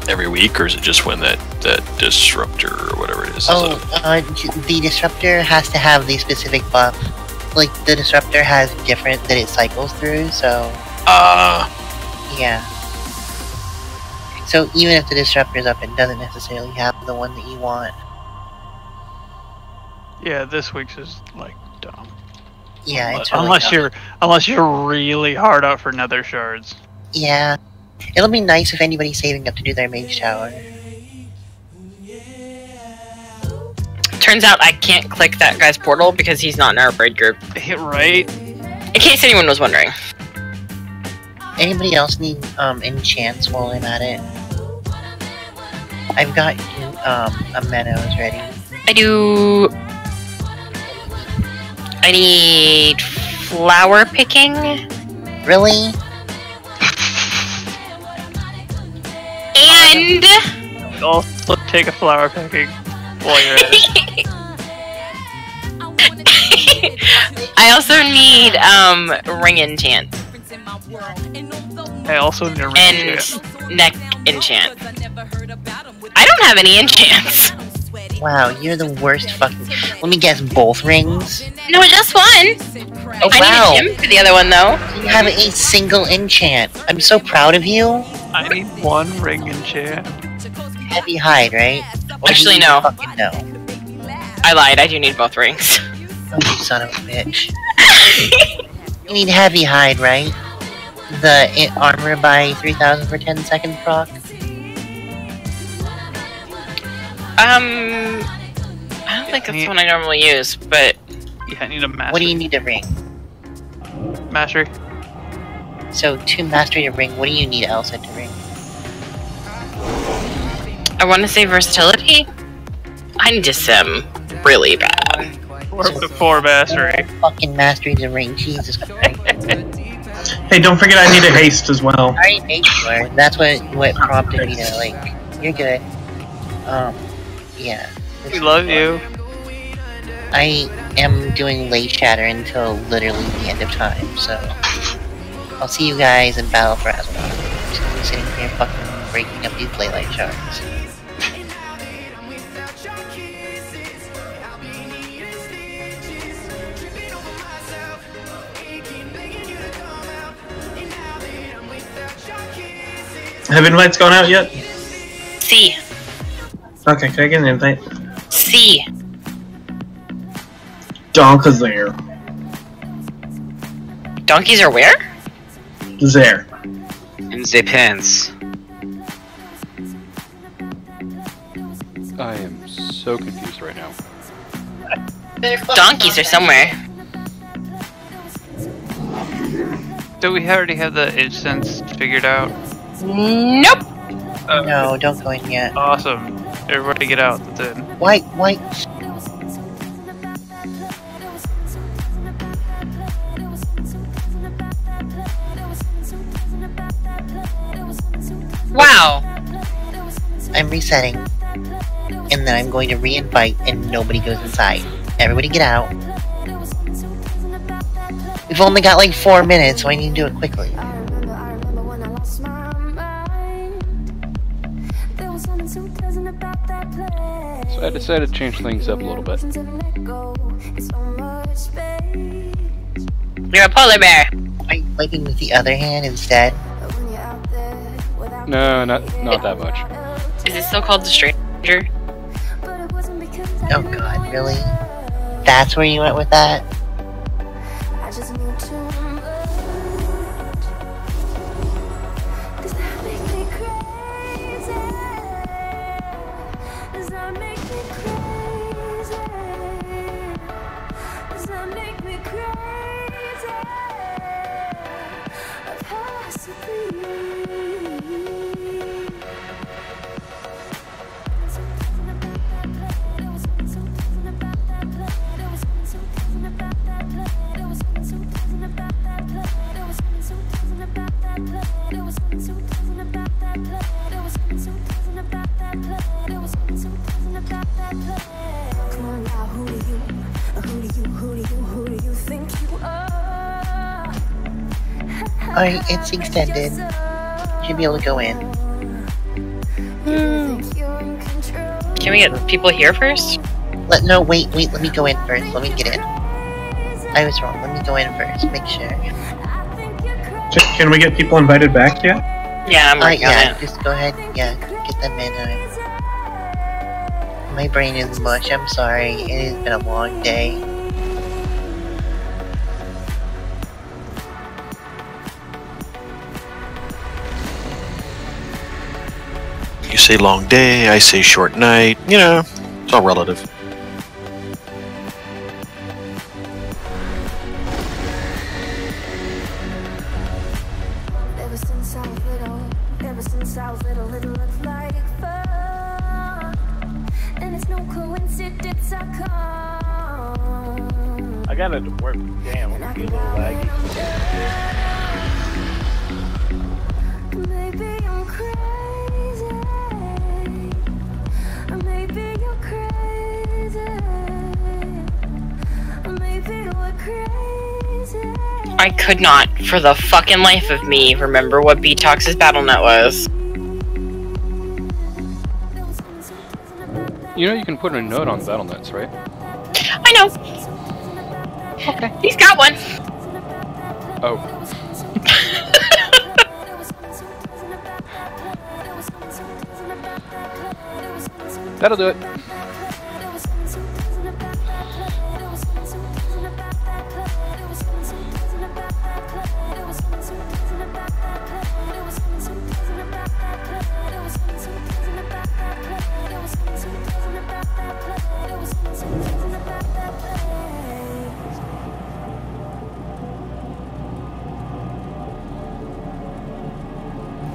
every week, or is it just when that disruptor or whatever it is? The disruptor has to have the specific buff. Like, the disruptor has different that it cycles through, so... yeah. So even if the disruptor's up, it doesn't necessarily have the one that you want. Yeah, this week's is, like, dumb. Yeah, it's really dumb. Unless you're really hard out for nether shards. Yeah. It'll be nice if anybody's saving up to do their mage tower. Turns out I can't click that guy's portal because he's not in our raid group. Right? In case anyone was wondering. Anybody else need enchants while I'm at it? I've got a meadows ready. I do. I need flower picking. Really? And Also take a flower picking while you're at it. I also need ring enchant. I also need a ring and neck enchant. I don't have any enchants. Wow, you're the worst fucking... Let me guess, both rings? No, just one. Oh, wow. I need a gem for the other one, though. You have a single enchant. I'm so proud of you. I need one ring enchant. Heavy hide, right? Or actually, no. Fucking no. I lied. I do need both rings. Oh, you son of a bitch. You need heavy hide, right? The armor by 3,000 for 10 seconds proc? I don't think that's one I normally use, but... Yeah, I need a mastery. What do you need to ring? Mastery. So, to mastery a ring, what do you need Elsa to ring? I want to say versatility. I need to sim really bad. Before mastery. Fucking mastery the ring, Jesus Christ. Hey, don't forget I need a haste as well. I already made sure. That's what prompted me to, like, you're good. Yeah. We love you. I am doing late shatter until literally the end of time, so... I'll see you guys in Battle for Azeroth. I'm sitting here fucking breaking up these Playlight shards. Have invites gone out yet? C. Okay, can I get an invite? C. Donka's there. Donkeys are where? There. In the pants. I am so confused right now. Donkeys are somewhere. Do we already have the instance figured out? Nope. No, don't go in yet. Awesome. Everybody get out. That's in. White. Wow. I'm resetting. And then I'm going to re-invite and nobody goes inside. Everybody get out. We've only got like 4 minutes, so I need to do it quickly. So I decided to change things up a little bit. You're a polar bear. Are you wiping with the other hand instead? No, not that much. Is it still called the stranger? Oh god, really? That's where you went with that? Alright, it's extended. You should be able to go in. Can we get people here first? No, wait, let me go in first. Let me get in. I was wrong. Let me go in first. Make sure. Can we get people invited back yet? Yeah, I'm working on yeah, it. just go ahead. Yeah, get them in. My brain is mush. I'm sorry. It has been a long day. You say long day, I say short night. You know, it's all relative. Ever since I was little, it looked like fun. And it's no coincidence I come. I got it to work. Damn, I'm a little laggy. Maybe I'm crazy. Maybe you're crazy. Maybe we're crazy. I could not, for the fucking life of me, remember what BTOX's BattleNet was. You know you can put a note on BattleNets, right? I know. Okay. He's got one. Oh. That'll do it.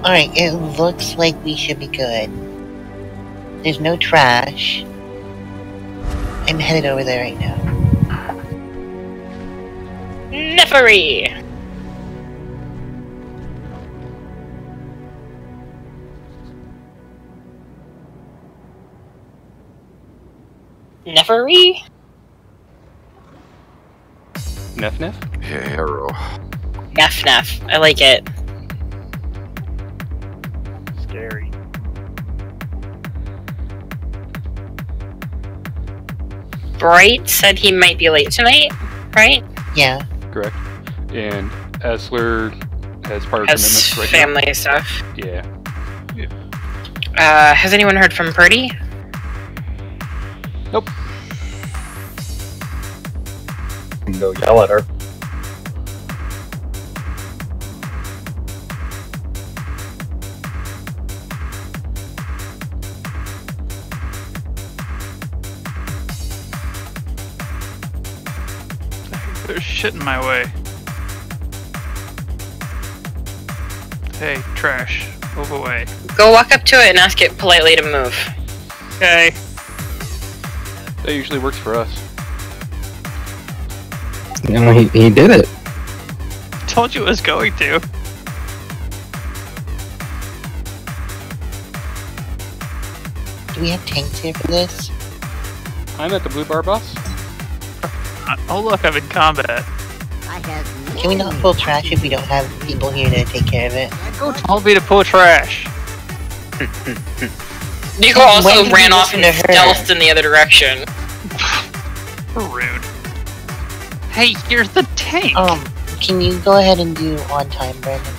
Alright, it looks like we should be good. There's no trash. I'm headed over there right now. Nefery! Nefery? Neff? Hero. Neff. I like it. Scary. Bright said he might be late tonight, right? Yeah. Correct. And Esler has prior Has commitments right family stuff. now. Yeah. Has anyone heard from Purdy? Nope. Go yell at her. There's shit in my way. Hey, trash. Move away. Go walk up to it and ask it politely to move. Okay. That usually works for us. You know, he did it. Told you it was going to. Do we have tanks here for this? I'm at the blue bar, boss. Oh look, I'm in combat. Can we not pull trash if we don't have people here to take care of it? Go told me to pull trash. Nico also When did ran you off listen and to her? stealthed in the other direction. Rude. Hey, here's the tank. Can you go ahead and do on time, Brandon?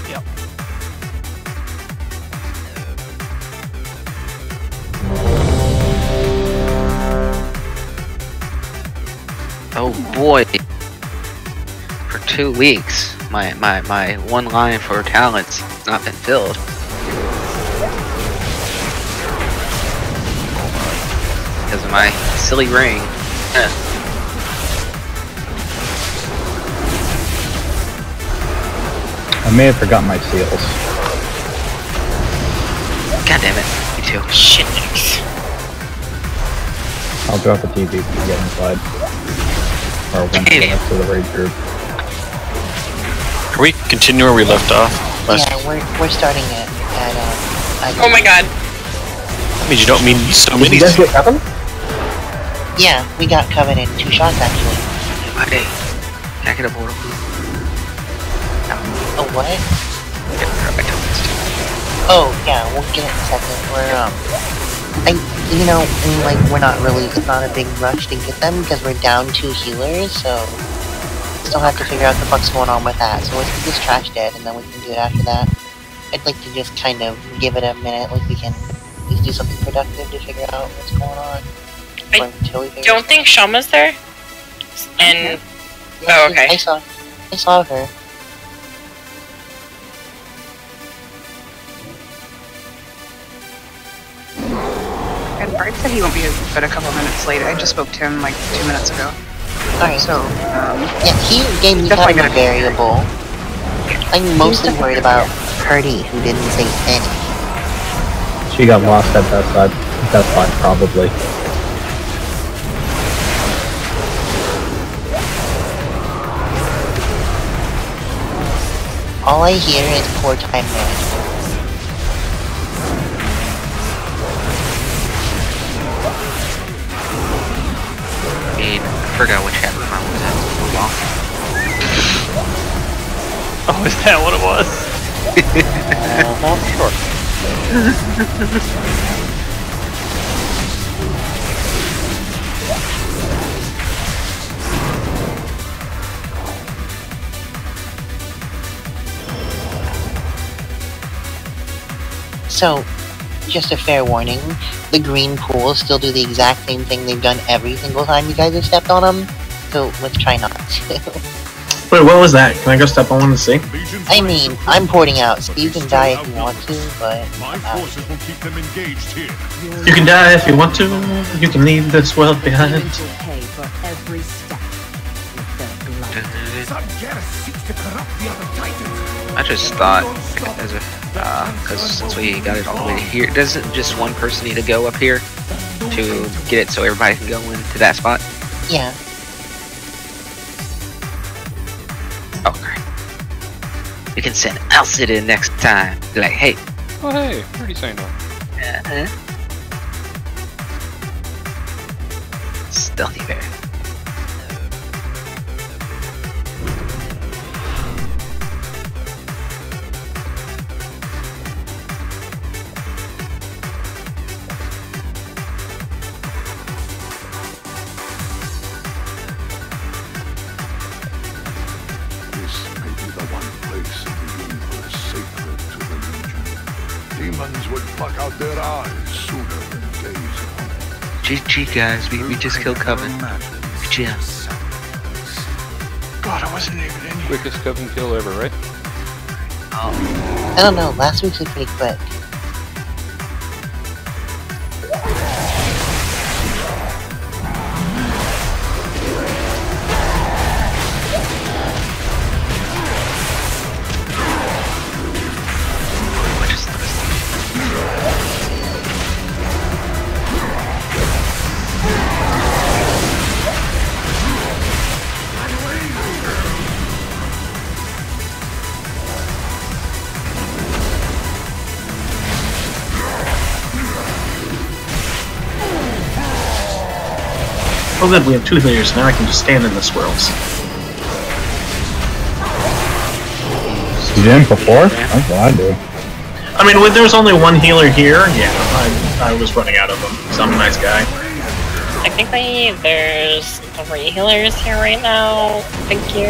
Yep. Oh boy. For 2 weeks, my one line for talent's not been filled. Because of my silly ring. I may have forgotten my seals. God damn it. Me too. Shit, Nix. I'll drop a TV when you get inside. Or when you get up to the raid group. Can we continue where we left off? Yeah, we're starting it at Oh my god. I mean, you don't mean so many. You guys get Kevin? Yeah, we got covered in 2 shots actually. Okay. Can I get a portal, please? Oh, what? Get my tokens. Oh, yeah, we'll get it in a second. You know, like, we're not really, it's not a big rush to get them because we're down 2 healers, so still have to figure out the fuck's going on with that. So let's get this trash dead and then we can do it after that. I'd like to just kind of give it a minute, like we can just do something productive to figure out what's going on. I don't think Shama's there. And Yeah, okay. I saw her. And Bart said he won't be but a couple minutes late. I just spoke to him like 2 minutes ago. Alright. So, yeah, he gave me kind of a variable. I'm mostly worried about Purdy, who didn't say any. She got lost at that spot, probably. All I hear is poor time management. I forgot what chapter I was at. Oh, is that what it was? So, just a fair warning, the green pools still do the exact same thing they've done every single time you guys have stepped on them, so let's try not to. Wait, what was that? Can I go step on one to see? I mean, I'm porting out, so you can die if you want to, but... You can die if you want to, you can leave this world behind. I just thought, because since we got it all the way to here, doesn't just one person need to go up here to get it so everybody can go into that spot? Yeah. Okay. We can send Alcid in next time. Be like, hey. Oh hey, pretty saying no. Stealthy bear. Demons would pluck out their eyes sooner than gaze upon it. GG guys, we just killed Coven. Yeah. God, I wasn't even in here. Quickest Coven kill ever, right? I don't know, last week's was pretty quick. Oh good, we have 2 healers, now I can just stand in the swirls. You didn't before? That's what I did. I mean, when there was only 1 healer here, yeah, I was running out of them, so I'm a nice guy. Technically, there's 3 healers here right now. Thank you.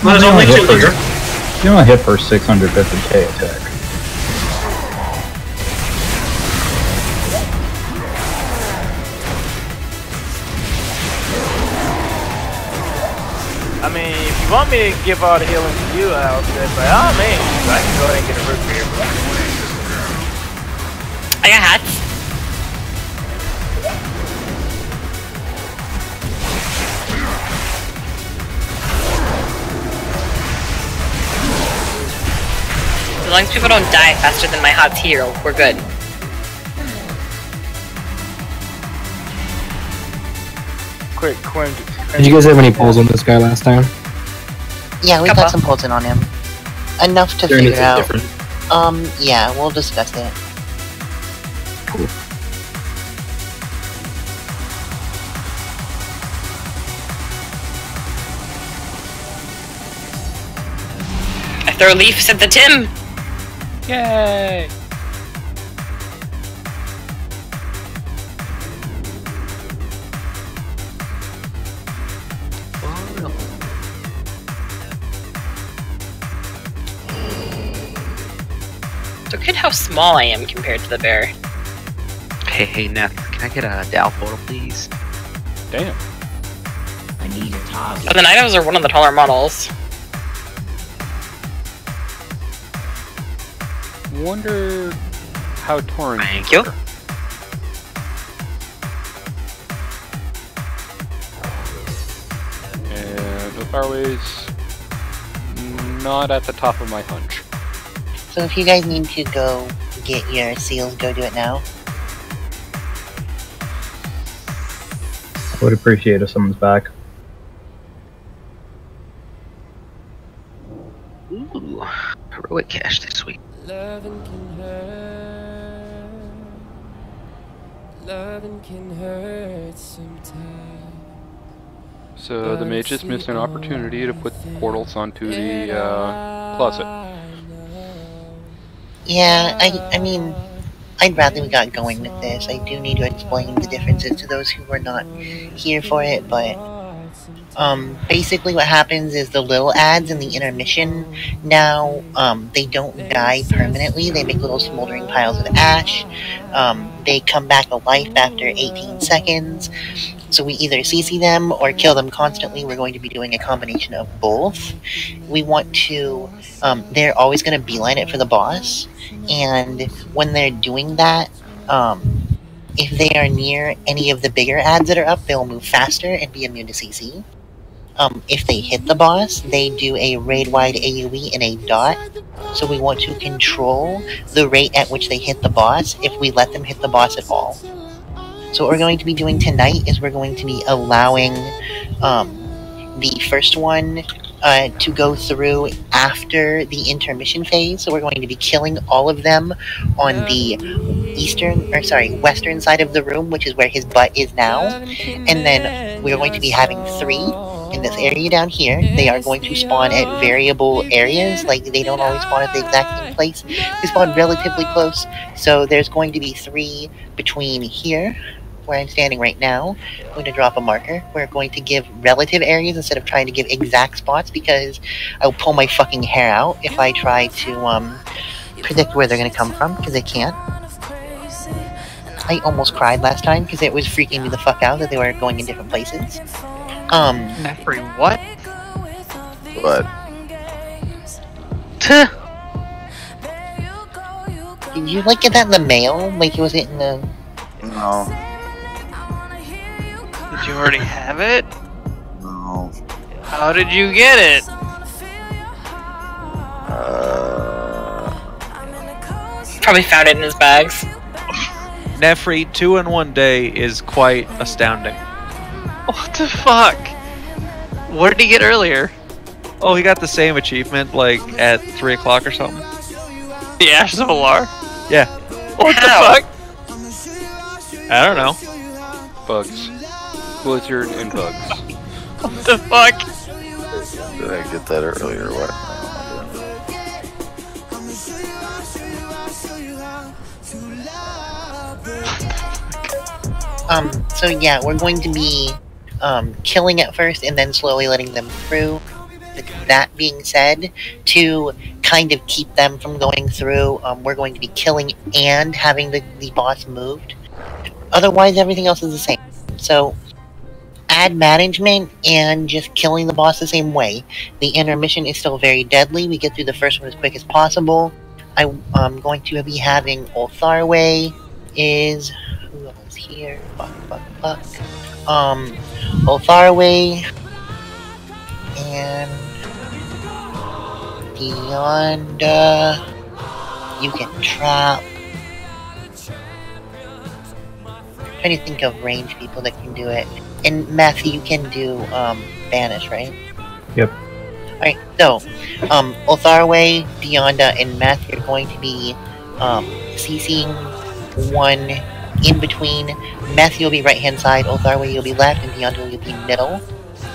Well, there's only 2 here. You only hit for 650k attack. I mean, if you want me to give all the healing to you, Al, then by all means, I can go ahead and get a root beer. I got hats. As long as people don't die faster than my hots here, we're good. Quick, Quinn. Did you guys have any polls on this guy last time? Yeah, we got some pulls in on him. Enough to Is there figure anything out. different? Yeah, we'll discuss it. Cool. I throw leaves at the Tim. Yay! at how small I am compared to the bear. Hey, Neth, can I get a Dow photo, please? Damn. I need a target. Oh, the Night Owls are one of the taller models. Wonder how torn. Thank you. And the Farway's not at the top of my hunch. So if you guys need to go get your seals, go do it now. I would appreciate if someone's back. Ooh, heroic cash this week. Loving can hurt. Loving can hurt sometimes. So the mage just missed an opportunity to put portals onto the closet. Yeah, I mean, I'd rather we got going with this. I do need to explain the differences to those who were not here for it, but basically what happens is the little ads in the intermission now, they don't die permanently. They make little smoldering piles of ash. They come back to life after 18 seconds. So we either CC them or kill them constantly. We're going to be doing a combination of both. We want to, they're always going to beeline it for the boss. And when they're doing that, if they are near any of the bigger ads that are up, they'll move faster and be immune to CC. If they hit the boss, they do a raid-wide AoE in a dot. So we want to control the rate at which they hit the boss if we let them hit the boss at all. So what we're going to be doing tonight is we're going to be allowing the first one to go through after the intermission phase. So we're going to be killing all of them on the western side of the room, which is where his butt is now. And then we're going to be having 3 in this area down here. They are going to spawn at variable areas, like they don't always spawn at the exact same place. They spawn relatively close. So there's going to be 3 between here, where I'm standing right now. I'm going to drop a marker. We're going to give relative areas instead of trying to give exact spots, because I'll pull my fucking hair out if I try to predict where they're going to come from, because I can't. I almost cried last time because it was freaking me the fuck out that they were going in different places. Nefri, what? What? Did you like get that in the mail? Like was it in the... No. Did you already have it? No. How did you get it? Probably found it in his bags. Nefri, 2 in 1 day is quite astounding. What the fuck? What did he get earlier? Oh, he got the same achievement, like, at 3 o'clock or something. The Ashes of Alar? Yeah. What the fuck? I don't know. Bugs. Blizzard and bugs. What the fuck? Did I get that earlier or what? So yeah, we're going to be killing at first and then slowly letting them through. With that being said, to kind of keep them from going through, we're going to be killing and having the boss moved. Otherwise, everything else is the same. So, add management and just killing the boss the same way. The intermission is still very deadly. We get through the first one as quick as possible. I'm going to be having Otharway is... Who else here? Fuck. Otharway and Deonda. You can trap. I'm trying to think of range people that can do it. And Matthew, you can do banish, right? Yep. Alright, so Otharway, Deonda, and Matthew are going to be CCing one in between. Matthew will be right hand side, Otharway you'll be left, and Deonda will be middle.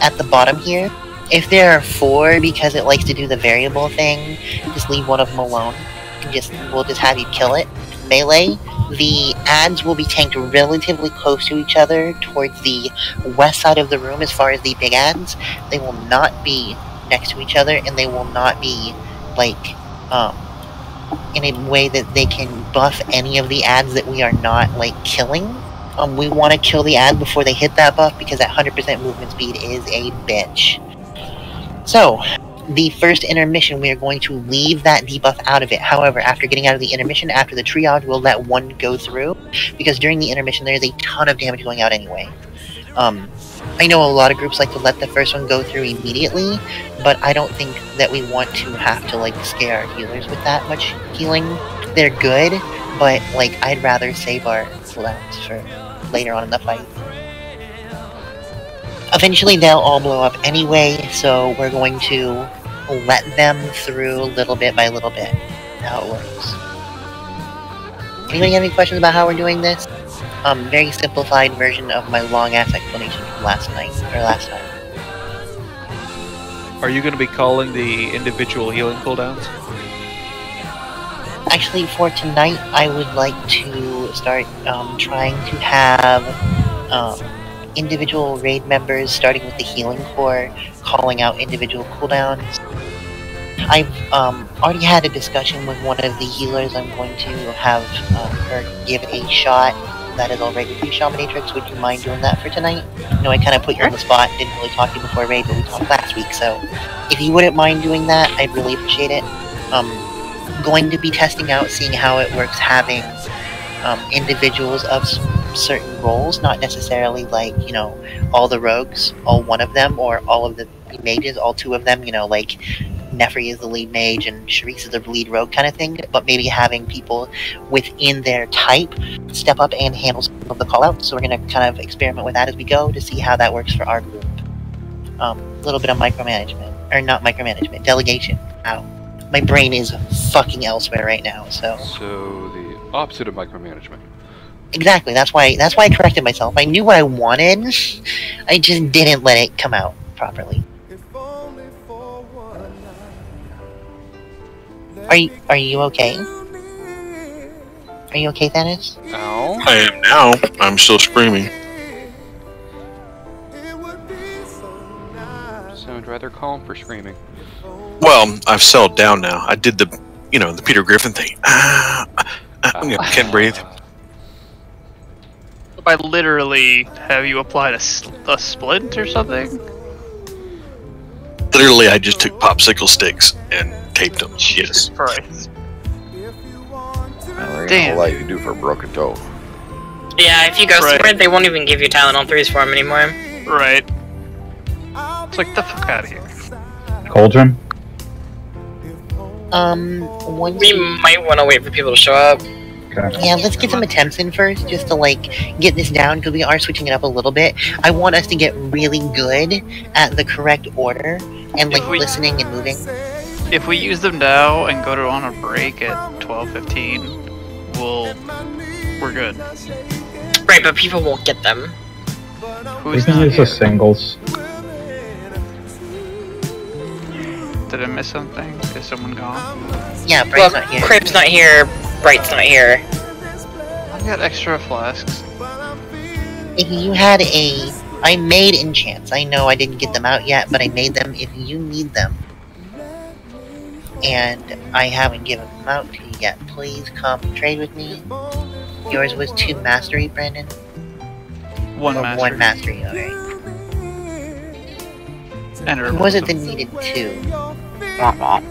At the bottom here, if there are 4 because it likes to do the variable thing, just leave one of them alone. We'll just have you kill it. Melee, the ads will be tanked relatively close to each other towards the west side of the room as far as the big ads. They will not be next to each other, and they will not be, like, in a way that they can buff any of the ads that we are not, like, killing. We want to kill the ad before they hit that buff, because that 100% movement speed is a bitch. So, the first intermission, we are going to leave that debuff out of it. However, after getting out of the intermission, after the triage, we'll let one go through, because during the intermission, there's a ton of damage going out anyway. I know a lot of groups like to let the first one go through immediately, but I don't think that we want to have to, like, scare our healers with that much healing. They're good, but, like, I'd rather save our cooldowns for later on in the fight. Eventually, they'll all blow up anyway, so we're going to let them through little bit by little bit. How it works. Anybody have any questions about how we're doing this? Very simplified version of my long-ass explanation from last night, or last time. Are you going to be calling the individual healing cooldowns? Actually, for tonight, I would like to start trying to have individual raid members, starting with the healing core, calling out individual cooldowns. I've already had a discussion with one of the healers. I'm going to have her give it a shot. That is already with you, Shamantrix. Would you mind doing that for tonight? I know I kind of put you on the spot, didn't really talk to you before raid, but we talked last week, so if you wouldn't mind doing that, I'd really appreciate it. Going to be testing out, seeing how it works, having individuals of certain roles, not necessarily like, you know, all the rogues, all one of them, or all of the mages, all two of them, you know, like Nefri is the lead mage and Sharice is the lead rogue kind of thing, but maybe having people within their type step up and handle some of the callouts. So we're going to kind of experiment with that as we go to see how that works for our group. A little bit of micromanagement, or not micromanagement, delegation. Ow. My brain is fucking elsewhere right now, so... So, the opposite of micromanagement. Exactly, that's why I corrected myself. I knew what I wanted, I just didn't let it come out properly. Are you okay? Are you okay, Thanos? Ow. I am now. I'm still screaming. Sound rather calm for screaming. Well, I've settled down now. I did the, you know, the Peter Griffin thing. Can't breathe. By literally, have you applied a splint or something? Literally, I just took popsicle sticks and taped them. Yes. Christ. Damn. Like you do for a broken toe. Yeah, if you go somewhere, they won't even give you Tylenol 3s for them anymore. Right. It's like, the fuck out of here. Cauldron? We might want to wait for people to show up. Okay. Yeah, let's get some attempts in first, just to, like, get this down, because we are switching it up a little bit. I want us to get really good at the correct order, and, like, listening and moving. If we use them now and go on a break at 12:15, we're good. Right, but people won't get them. We can use the singles. Did I miss something? Is someone gone? Yeah, Bright's not here. Crib's not here, Bright's not here. I got extra flasks. If you had I made enchants. I know I didn't get them out yet, but I made them if you need them. And I haven't given them out to you yet. Please come trade with me. Yours was 2 mastery, Brandon? One mastery. 1 mastery, alright. And Who was it that needed 2? Womp.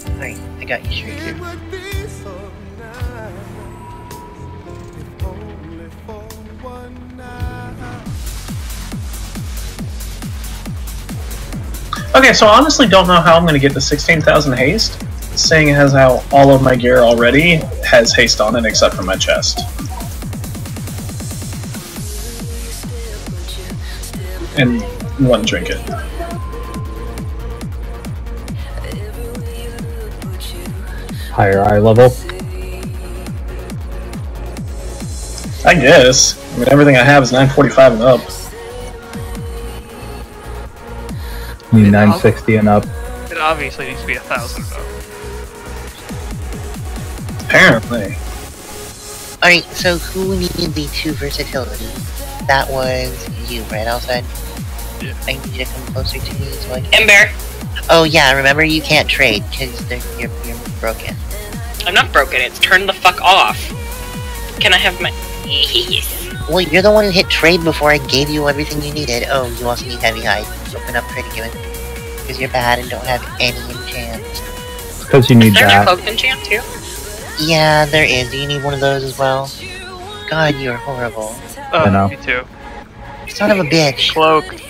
Alright, I got you straight here. Okay, so I honestly don't know how I'm going to get to 16,000 haste, seeing as how all of my gear already has haste on it except for my chest. And 1 trinket. Higher eye level? I guess. I mean, everything I have is 945 and up. I mean, 960 and up. It obviously needs to be 1,000 though. Apparently. Alright, so who needed the 2 versatility? That was you, right outside? Yeah. I need you to come closer to me so I can... Ember! Oh yeah, remember you can't trade, because you're broken. I'm not broken. It's turned the fuck off. Can I have my... Yes. Well, you're the one who hit trade before I gave you everything you needed. Oh, you also need heavy hide. Open up trade again. Because you're bad and don't have any enchants. Because you need Is there that. a cloaked enchant too? Yeah, there is. Do you need one of those as well? God, you're horrible. I know. Me too. Son of a bitch. Cloaked.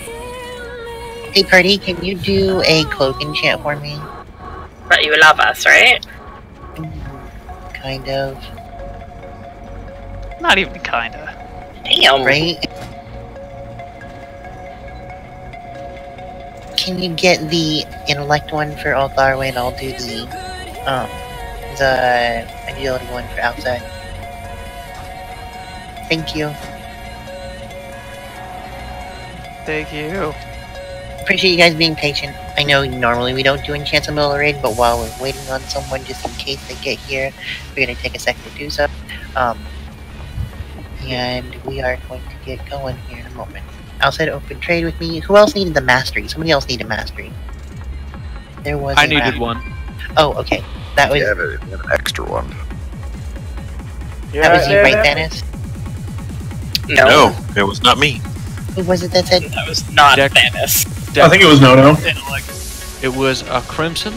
Hey, Party, can you do a cloak enchant for me? But you love us, right? Kind of. Not even kinda. Damn. Right? Can you get the intellect one for Altharway and I'll do the agility one for outside? Thank you. Thank you. Appreciate you guys being patient. I know normally we don't do enchants in the middle of the raid, but while we're waiting on someone just in case they get here, we're gonna take a second to do so. And we are going to get going here in a moment. Outside open trade with me. Who else needed the mastery? Somebody else needed mastery. There was I needed one. Oh, okay. That was an extra one. that was you, right, Dennis? No, it was not me. Who was it that said? That was not Dennis. I think it was Nono. It was a Crimson.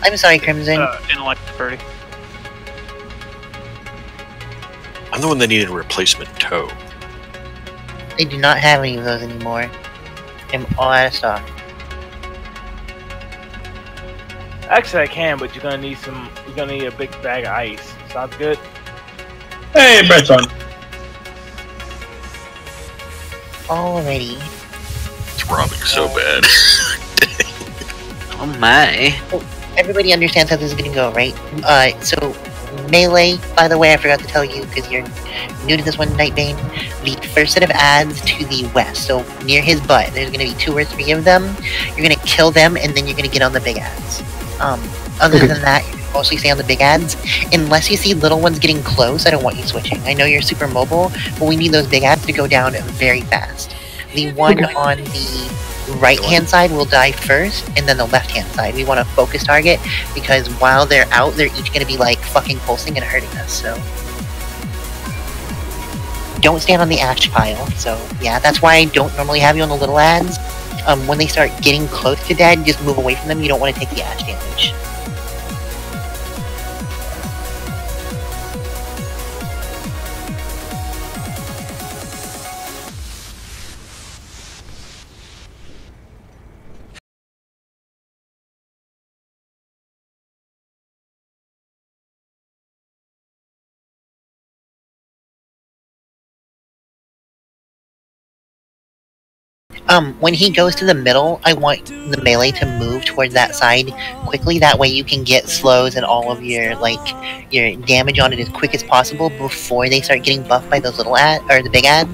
I'm sorry, Crimson. Intellect 30. I'm the one that needed a replacement toe. They do not have any of those anymore. I'm all out of stock. Actually, I can, but you're gonna need some. You're gonna need a big bag of ice. Sounds good. Hey, Brett's on. Alrighty. It's robbing so bad. Oh my. Everybody understands how this is gonna go, right? So melee, by the way, I forgot to tell you because you're new to this one, Nightbane. The first set of ads to the west, so near his butt, there's gonna be 2 or 3 of them. You're gonna kill them, and then you're gonna get on the big ads. Other than that, you can mostly stay on the big ads. Unless you see little ones getting close, I don't want you switching. I know you're super mobile, but we need those big ads to go down very fast. The one on the right-hand side will die first, and then the left-hand side. We want to focus target, because while they're out, they're each going to be, like, fucking pulsing and hurting us, so... Don't stand on the ash pile, so, yeah, that's why I don't normally have you on the little ads. When they start getting close to dead, just move away from them. You don't want to take the ash damage. When he goes to the middle, I want the melee to move towards that side quickly. That way you can get slows and all of your, like, your damage on it as quick as possible before they start getting buffed by those little or the big ads.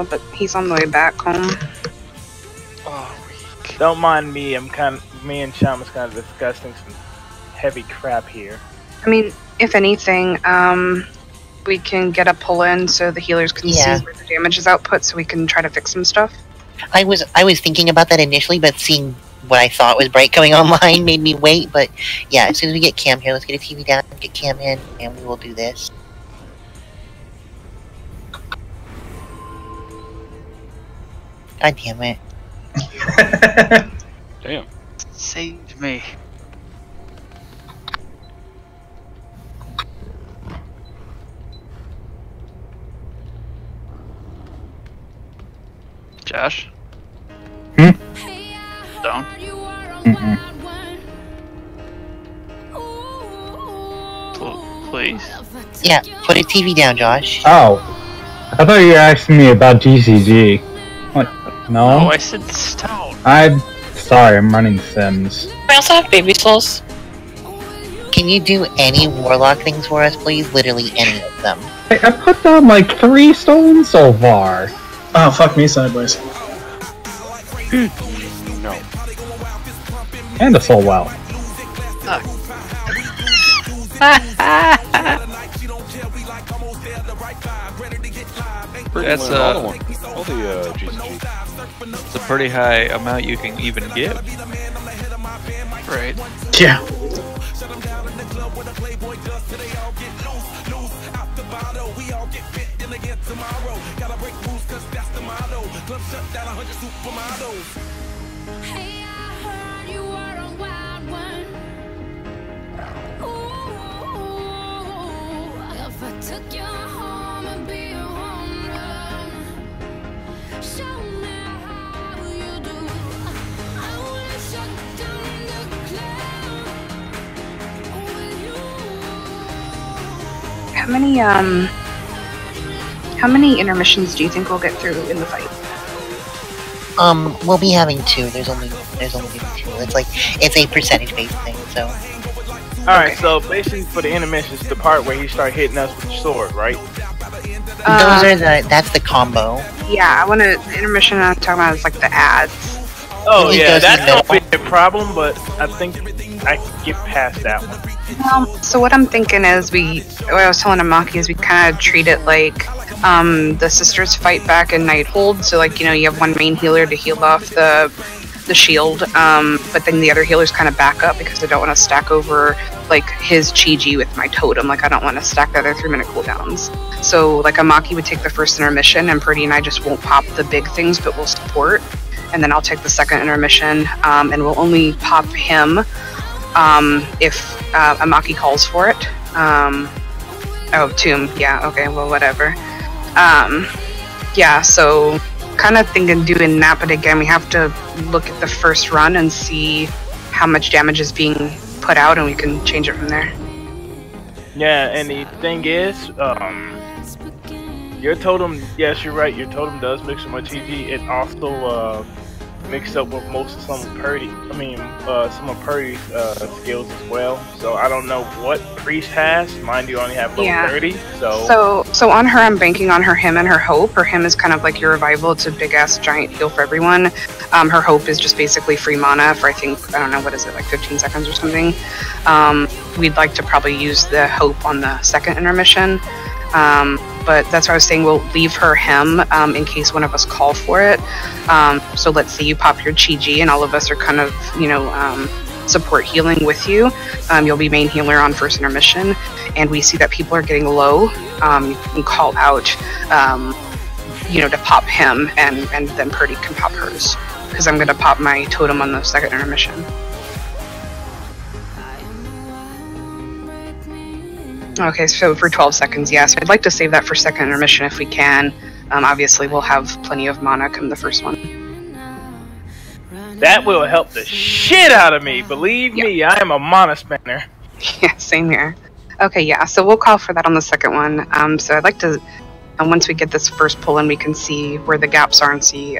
but he's on the way back home. Don't mind me. Me and Shaman's kind of discussing some heavy crap here. I mean, if anything, we can get a pull-in so the healers can see where the damage is output, so we can try to fix some stuff. I was thinking about that initially, but seeing what I thought was Bright coming online made me wait. But yeah, as soon as we get Cam here, let's get a TV down, get Cam in, and we will do this. God damn it. Damn. Saved me. Josh? Hmm? Down? Please? Yeah, put a TV down, Josh. Oh. I thought you were asking me about GCG. What? No? Oh, I said stone. I'm sorry, I'm running Sims. I also have baby souls. Can you do any warlock things for us, please? Literally any of them. Hey, I put down like 3 stones so far. Oh, fuck me sideways. No. And a soul well. That's all the GCG. It's a pretty high amount you can even give. Right. Yeah. How many intermissions do you think we'll get through in the fight? We'll be having 2. There's only 2. It's a percentage-based thing, so. Alright, so basically for the intermissions, the part where he start hitting us with the sword, right? That's the combo. Yeah, the intermission I'm talking about is like the ads. Oh yeah, that's not be a problem, but I think I can get past that one. So what I'm thinking is what I was telling Amaki is we kind of treat it like the sisters fight back in Nighthold. So like, you have one main healer to heal off the shield, but then the other healers kind of back up because I don't want to stack over like his Chi-Ji with my totem. Like I don't want to stack the other 3-minute cooldowns. So like Amaki would take the first intermission and Purdy and I just won't pop the big things, but we'll support. And then I'll take the second intermission, and we'll only pop him if Amaki calls for it. Tomb. Yeah, okay, well, whatever. Yeah, so kind of thinking doing that, but again, we have to look at the first run and see how much damage is being put out, and we can change it from there. Yeah, and the thing is, your totem, yes, you're right, your totem does mix with my TG. It also mixed up with some of Purdy's skills as well. So I don't know what Priest has. Mind you, only have level 30. So on her, I'm banking on him and her hope. Her him is kind of like your revival. It's a big ass giant heal for everyone. Her hope is just basically free mana for I don't know, what is it, like 15 seconds or something. We'd like to probably use the hope on the second intermission. But that's why I was saying we'll leave her him in case one of us call for it. So let's say you pop your Chi-Ji and all of us are kind of, support healing with you. You'll be main healer on first intermission, and we see that people are getting low. You can call out, to pop him, and then Purdy can pop hers. Because I'm going to pop my totem on the second intermission. Okay, so for 12 seconds, yes. I'd like to save that for second intermission if we can. Obviously, we'll have plenty of mana come the first one. That will help the shit out of me. Believe me, I am a mana spinner. Yeah, same here. Okay, yeah, so we'll call for that on the second one. So I'd like to, once we get this first pull in, we can see where the gaps are and see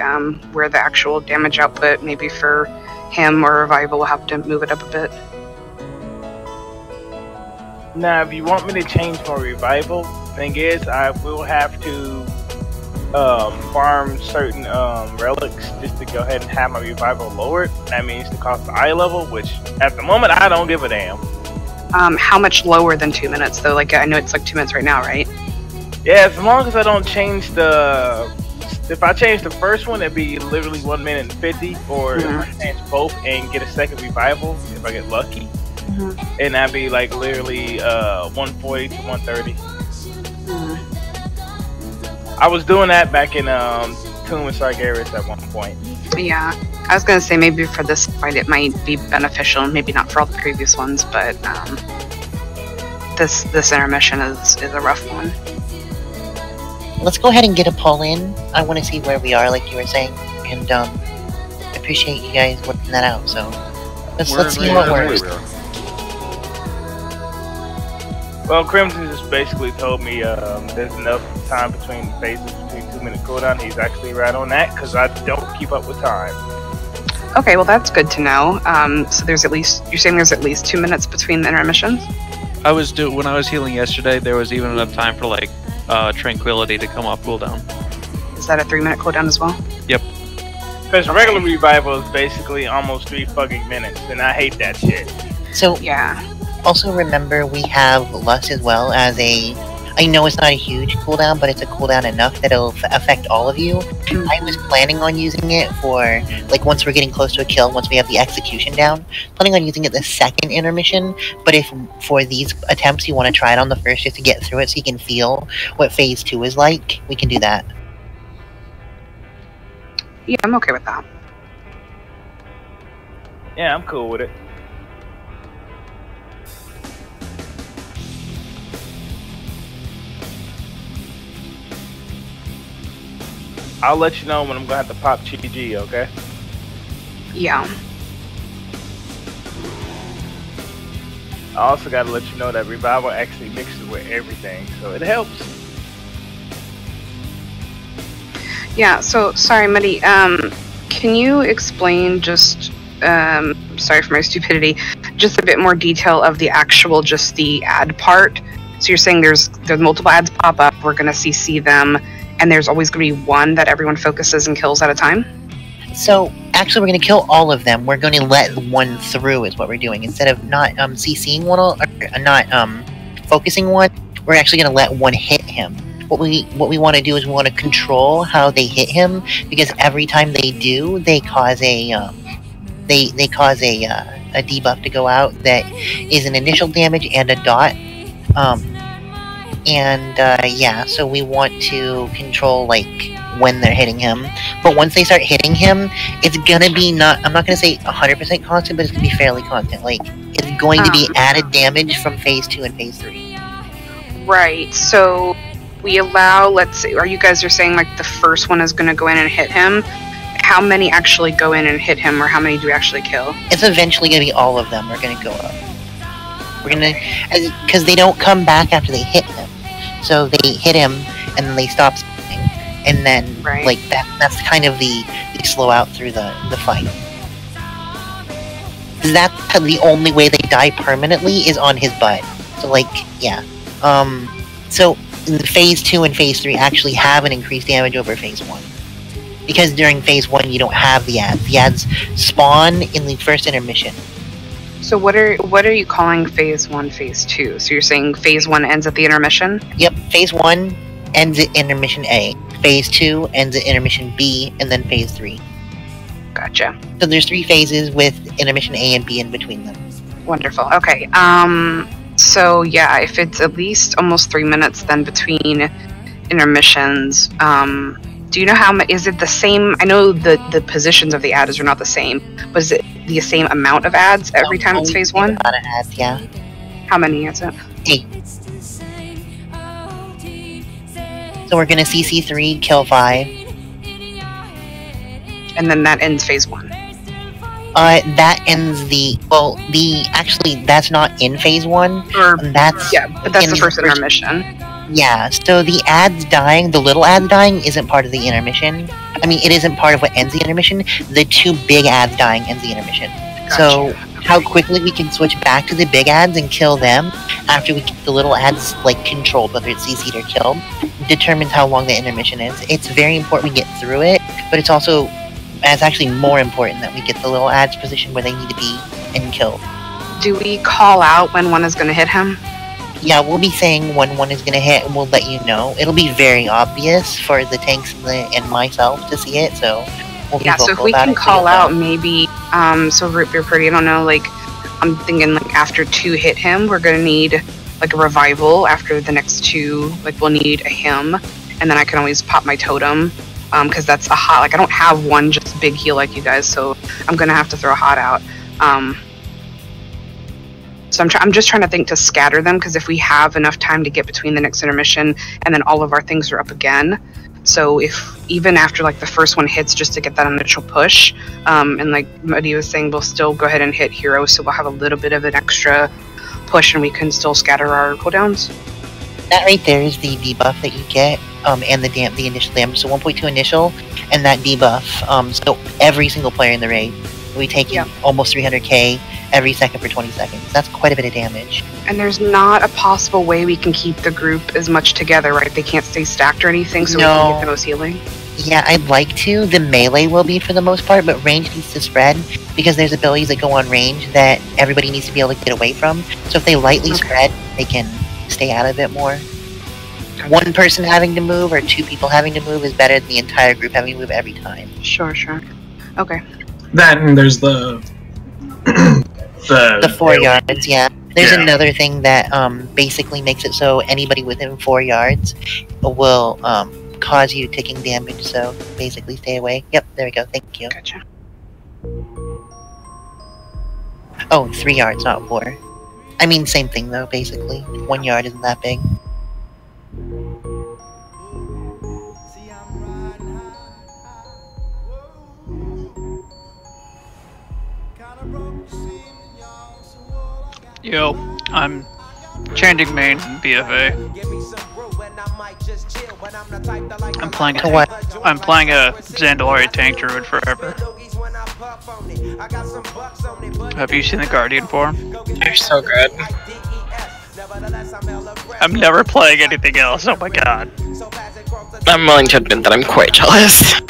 where the actual damage output, maybe for him or Revival, we'll have to move it up a bit. Now, if you want me to change my revival, thing is, I will have to farm certain relics just to go ahead and have my revival lowered. That means to cost the eye level, which at the moment I don't give a damn. How much lower than 2 minutes though? Like I know it's like 2 minutes right now, right? Yeah, as long as I don't change the. If I change the first one, it'd be literally 1 minute and 50. Or if I change both and get a second revival, if I get lucky, and that'd be like literally 140 to 130. I was doing that back in Tomb of Sargeras at one point. Yeah, I was gonna say maybe for this fight it might be beneficial, maybe not for all the previous ones, but this intermission is a rough one. Let's go ahead and get a pull in. I want to see where we are, like you were saying, and appreciate you guys working that out. So let's see what works. Well, Crimson just basically told me there's enough time between phases between 2-minute cooldown. He's actually right on that because I don't keep up with time. Okay, well that's good to know. So you're saying there's at least 2 minutes between the intermissions? When I was healing yesterday, there was even enough time for like Tranquility to come off cooldown. Is that a 3-minute cooldown as well? Yep. Because regular revival is basically almost 3 fucking minutes, and I hate that shit. So yeah. Also remember, we have Lust as well as a. I know it's not a huge cooldown, but it's a cooldown enough that it'll affect all of you. I was planning on using it for, like, once we're getting close to a kill, once we have the execution down, planning on using it the second intermission, but if for these attempts you want to try it on the first just to get through it so you can feel what phase 2 is like, we can do that. Yeah, I'm okay with that. Yeah, I'm cool with it. I'll let you know when I'm gonna have to pop GG, okay? Yeah. I also gotta let you know that Revival actually mixes with everything, so it helps. Yeah, so, sorry, Muddy, can you explain just, sorry for my stupidity, just a bit more detail of the actual, just the ad part? So you're saying there's multiple ads pop up, we're gonna CC them, and there's always going to be one that everyone focuses and kills at a time? So, actually we're going to kill all of them. We're going to let one through is what we're doing. Instead of not CCing one, or not focusing one, we're actually going to let one hit him. What we want to do is we want to control how they hit him, because every time they do, they cause a they cause a debuff to go out that is an initial damage and a dot. Yeah, so we want to control, like, when they're hitting him. But once they start hitting him, it's gonna be I'm not gonna say 100% constant, but it's gonna be fairly constant. Like, it's going to be added damage from phase 2 and phase 3. Right, so we allow, let's say, are you guys saying, like, the first one is gonna go in and hit him? How many actually go in and hit him, or how many do we actually kill? It's eventually gonna be all of them are gonna go up. We're gonna, because they don't come back after they hit him. So they hit him, and then they stop spinning, and then like that's kind of the slow out through the fight. That's the only way they die permanently is on his butt. So like, yeah. So phase 2 and phase 3 actually have an increased damage over phase 1. Because during phase 1 you don't have the ads. The ads spawn in the first intermission. So what are you calling phase 1, phase 2? So you're saying phase 1 ends at the intermission? Yep, phase 1 ends at intermission A. Phase 2 ends at intermission B, and then phase 3. Gotcha. So there's 3 phases with intermission A and B in between them. Wonderful. Okay. So yeah, if it's at least almost 3 minutes then between intermissions, do you know how much, is it the same? I know the positions of the ads are not the same, but is it the same amount of ads every time it's phase 1? Amount of ads, yeah. How many is it? 8. So we're gonna CC 3, kill 5. And then that ends phase 1. That ends actually, that's not in phase 1. That's but that's the first intermission. Yeah, so the ads dying, the little ads dying, isn't part of the intermission. I mean, it isn't part of what ends the intermission. The 2 big ads dying ends the intermission. Gotcha. So, how quickly we can switch back to the big ads and kill them after we get the little ads like controlled, whether it's CC'd or killed, determines how long the intermission is. It's very important we get through it, but it's actually more important that we get the little ads positioned where they need to be and killed. Do we call out when one is going to hit him? Yeah, we'll be saying when one is going to hit, and we'll let you know. It'll be very obvious for the tanks and myself to see it, so we'll be so if we can call out, maybe, so Root Beer Pretty, I don't know, like, I'm thinking, like, after 2 hit him, we're going to need, like, a revival. After the next 2, like, we'll need a him, and then I can always pop my totem, because that's a hot, like, I don't have one just big heal like you guys, so I'm going to have to throw a hot out. So I'm just trying to think to scatter them, because if we have enough time to get between the next intermission and then all of our things are up again, so if even after like the first one hits, just to get that initial push, and like Muddy was saying, we'll still go ahead and hit heroes, so we'll have a little bit of an extra push and we can still scatter our cooldowns. That right there is the debuff that you get, and the initial damage. So 1.2 initial, and that debuff. So every single player in the raid, we take almost 300k every second for 20 seconds. That's quite a bit of damage. And there's not a possible way we can keep the group as much together, right? They can't stay stacked or anything, so we can get the most healing? Yeah, I'd like to. The melee will be for the most part, but range needs to spread, because there's abilities that go on range that everybody needs to be able to get away from. So if they lightly spread, they can stay out of it more. One person having to move or 2 people having to move is better than the entire group having to move every time. Sure. Okay. That, and there's the 4 yards, yeah. There's another thing that basically makes it so anybody within 4 yards will cause you ticking damage, so basically stay away. Yep, there we go, thank you. Gotcha. Oh, 3 yards, not 4. I mean, same thing though, basically. 1 yard isn't that big. Yo, I'm changing main in BFA. I'm playing a Zandalari tank druid forever. Have you seen the Guardian form? You're so good. I'm never playing anything else, oh my god. I'm willing to admit that I'm quite jealous.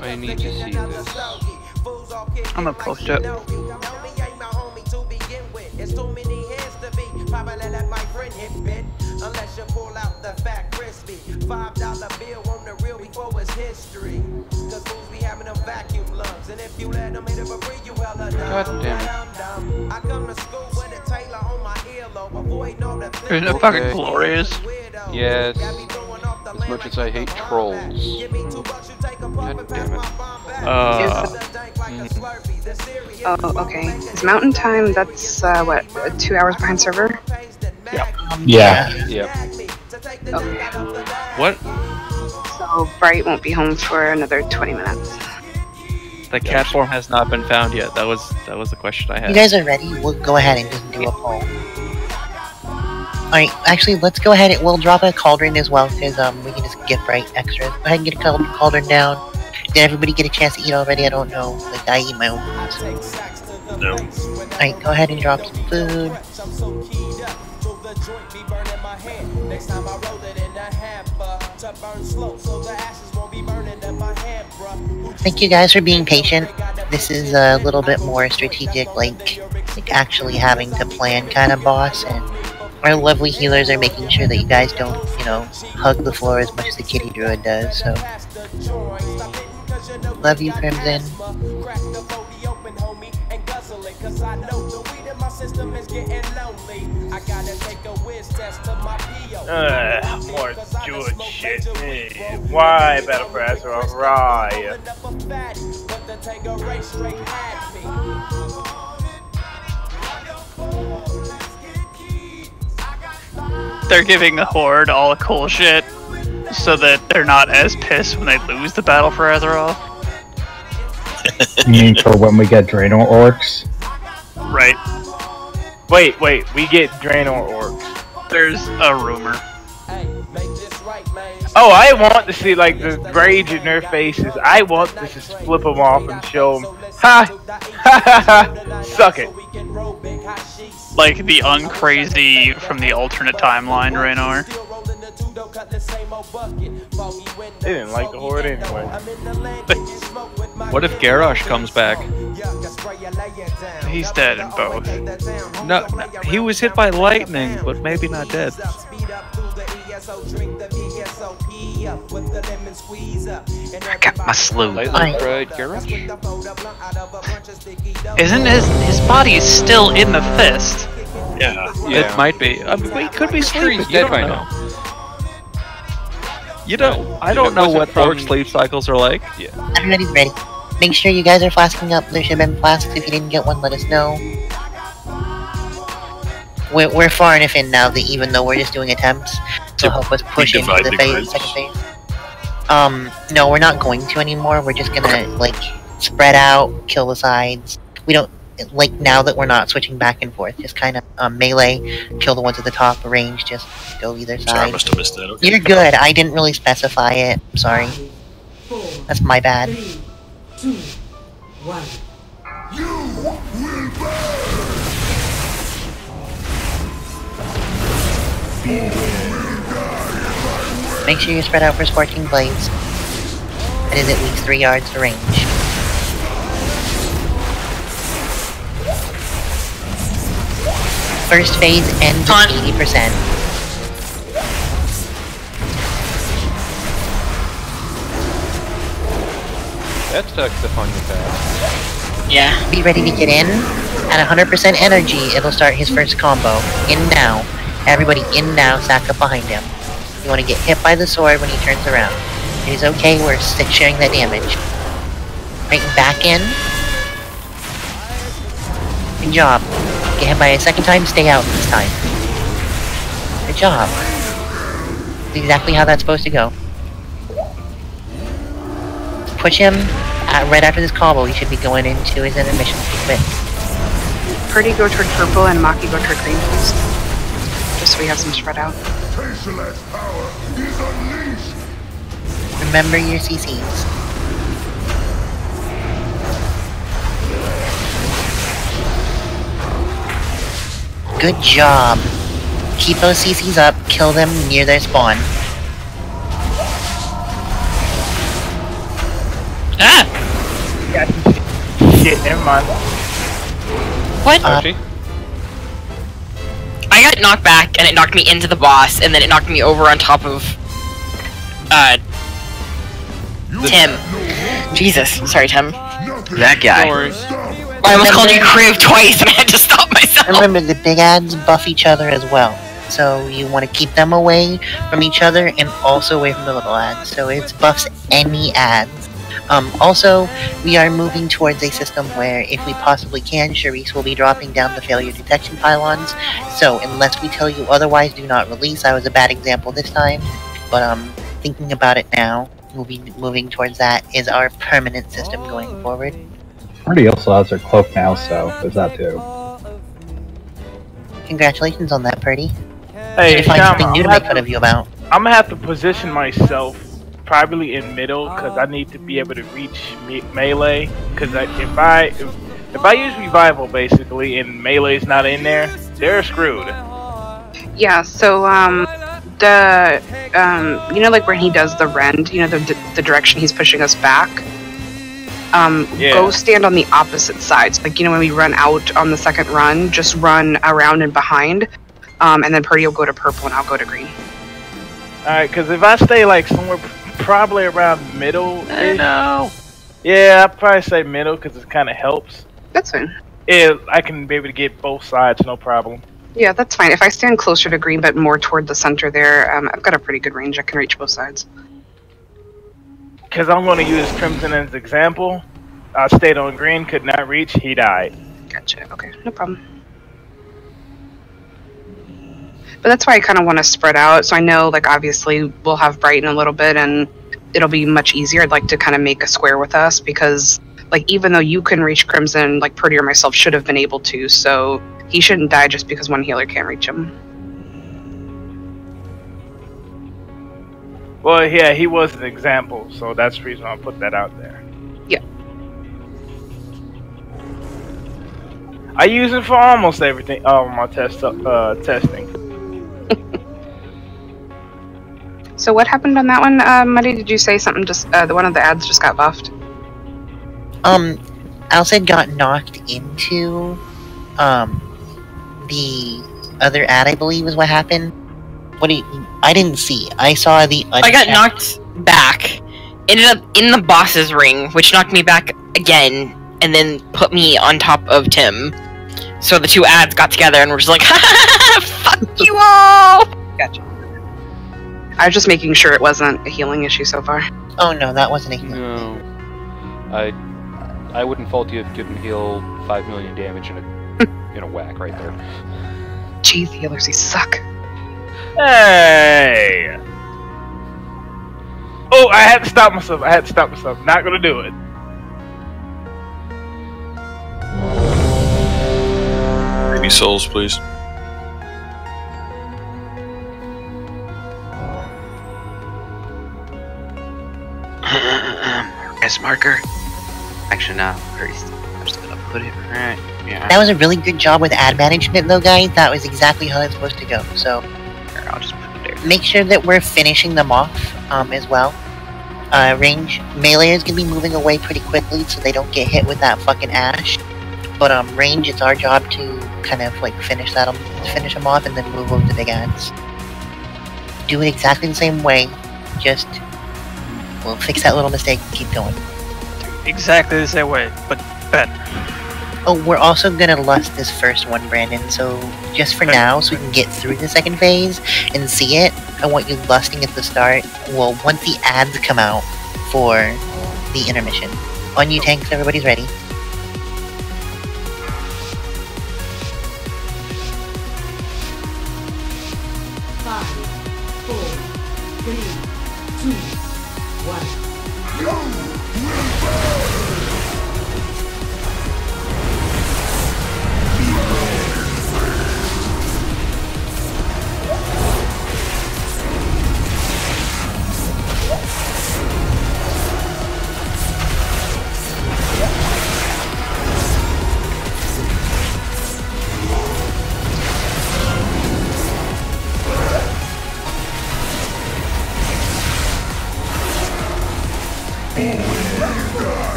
I need to see this. I'm gonna post it. God damn it. Isn't it fucking glorious? Yes. As much as I hate trolls. God damn it. Oh, okay. Is Mountain Time, that's, what, 2 hours behind server? Yeah. Yep. Okay. What? So Bright won't be home for another 20 minutes. The cat form has not been found yet. That was the question I had. You guys are ready? We'll go ahead and just do a poll. Alright, actually, let's go ahead and we'll drop a cauldron as well, because we can just get Bright extras. Go ahead and get a cauldron down. Did everybody get a chance to eat already? I don't know. Like, I eat my own food. No. Alright, go ahead and drop some food. Thank you guys for being patient. This is a little bit more strategic, like actually having to plan kind of boss, and our lovely healers are making sure that you guys don't, hug the floor as much as the kitty druid does, so. Love you, Crimson. More good shit. Hey, why Battle for Azeroth? Right. They're giving the Horde all the cool shit so that they're not as pissed when they lose the Battle for Azeroth. You mean for when we get Draenor orcs? Right. Wait, we get Draenor orcs. There's a rumor. Oh, I want to see like the rage in their faces. I want to just flip them off and show them, ha, ha, ha, ha, suck it. Like the uncrazy from the alternate timeline, Raynor. They didn't like the horde anyway. What if Garrosh comes back? He's dead in both. No, he was hit by lightning, but maybe not dead. I got my slew. Isn't his body is still in the fist? Yeah, it might be. I mean, he could be sleeping. You don't know. You don't. I don't know what orc sleep cycles are like. Yeah. Everybody's ready. Make sure you guys are flasking up. There should have been flasks. If you didn't get one, let us know. We're far enough in now that even though we're just doing attempts, to help us push into the second phase. No, we're not going to anymore. We're just gonna like spread out, kill the sides. We don't like now that we're not switching back and forth. Just kind of melee, kill the ones at the top. Range, just go either side. Sorry, I must have missed that. Okay. You're good. I didn't really specify it. I'm sorry. That's my bad. 3, 2, 1. Make sure you spread out for Scorching Blades. That is at least 3 yards to range. First phase ends at 80%. That sucks up on your path. Yeah. Be ready to get in. At 100% energy, it'll start his first combo. In now. Everybody in now, stack up behind him. You want to get hit by the sword when he turns around. It is okay, we're sharing that damage. Right, back in. Good job. Get hit by a second time, stay out this time. Good job. That's exactly how that's supposed to go. Push him right after this combo. He should be going into his intermission quick. Purdy go toward purple and Maki go toward green, please. Just so we have some spread out. Remember your CCs. Good job. Keep those CCs up, kill them near their spawn. Ah! Shit, never mind. What? I got knocked back, and it knocked me into the boss, and then it knocked me over on top of, Tim. Jesus. Sorry, Tim. That guy. I almost called you Crib twice, and I had to stop myself. Remember, the big ads buff each other as well. So you want to keep them away from each other, and also away from the little ads. So it buffs any ads. Also, we are moving towards a system where, if we possibly can, Charisse will be dropping down the failure detection pylons. So, unless we tell you otherwise, do not release. I was a bad example this time, but thinking about it now, we'll be moving towards that is our permanent system going forward. Everybody also has their cloak now, so there's that too. Congratulations on that, Purdy. Hey, Need to find Shama, something new to make fun of you about. I'm gonna have to position myself probably in middle because I need to be able to reach melee. Because if I use revival basically and melee's not in there, they're screwed. Yeah. So you know, like when he does the rend, you know, the direction he's pushing us back. Go stand on the opposite sides. Like, you know, when we run out on the second run, just run around and behind, and then Purdy will go to purple and I'll go to green. Alright, because if I stay like somewhere probably around middle. No. Yeah, I'd probably say middle because it kind of helps. That's fine. Yeah, I can be able to get both sides, no problem. Yeah, that's fine. If I stand closer to green but more toward the center there, I've got a pretty good range. I can reach both sides. Because I'm going to use Crimson as example. I stayed on green, could not reach, he died. Gotcha, okay, no problem. But that's why I kind of want to spread out, so I know, like, obviously we'll have Bright in a little bit, and it'll be much easier. I'd like to kind of make a square with us, because, like, even though you can reach Crimson, like, Purdy or myself should have been able to, so he shouldn't die just because one healer can't reach him. Well, yeah, he was an example, so that's the reason I put that out there. Yeah. I use it for almost everything. My testing. So what happened on that one, Muddy? Did you say something? Just the one of the ads just got buffed. Alcid got knocked into the other ad, I believe, is what happened. I didn't see. I saw the. I got knocked back. Ended up in the boss's ring, which knocked me back again, and then put me on top of Tim. So the two ads got together and were just like, "Fuck you all!" Gotcha. I was just making sure it wasn't a healing issue so far. Oh no, that wasn't a healing. No. I wouldn't fault you if you didn't heal 5 million damage in a whack right there. Jeez, healers, they suck. Hey! Oh, I had to stop myself. Not gonna do it. Any souls, please. S marker. Actually, no. I'm just gonna put it right. Yeah. That was a really good job with ad management, though, guys. That was exactly how it's supposed to go. So, Here, I'll just put it there. make sure that we're finishing them off as well. Range melee is gonna be moving away pretty quickly, so they don't get hit with that fucking ash. But range, it's our job to kind of like finish them off, and then move over to big ads. Do it exactly the same way. Just we'll fix that little mistake and keep going. Exactly the same way, but better. Oh, we're also gonna lust this first one, Brandon, so just for now, so we can get through the second phase and see it, I want you lusting at the start, well, once the ads come out for the intermission. On you, tanks, everybody's ready. Five, 4, 3, 2, 1.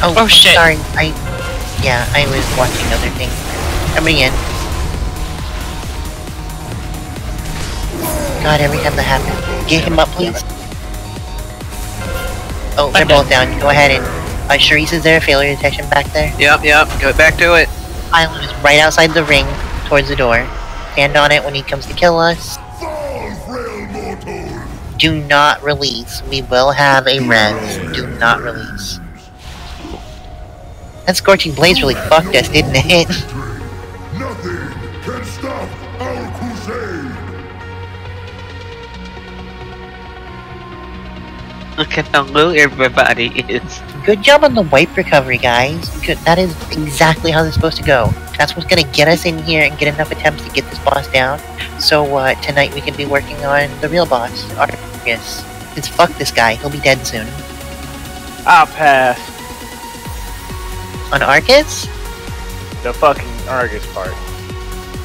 Oh shit. Sorry, I was watching other things. Coming in. God, every time that happens. Get him up, please. Oh, they're both down. Go ahead and... Charisse, is there a failure detection back there? Yep. Go back to it. Island is right outside the ring, towards the door. Stand on it when he comes to kill us. Do not release. We will have a res. Do not release. That Scorching Blaze really fucked us, didn't it? Nothing can stop our crusade. Look at how low everybody is. Good job on the wipe recovery, guys. Good. That is exactly how this is supposed to go. That's what's gonna get us in here and get enough attempts to get this boss down. So tonight we can be working on the real boss, Antorus. Because fuck this guy, he'll be dead soon. I'll pass. On Argus? The fucking Argus part.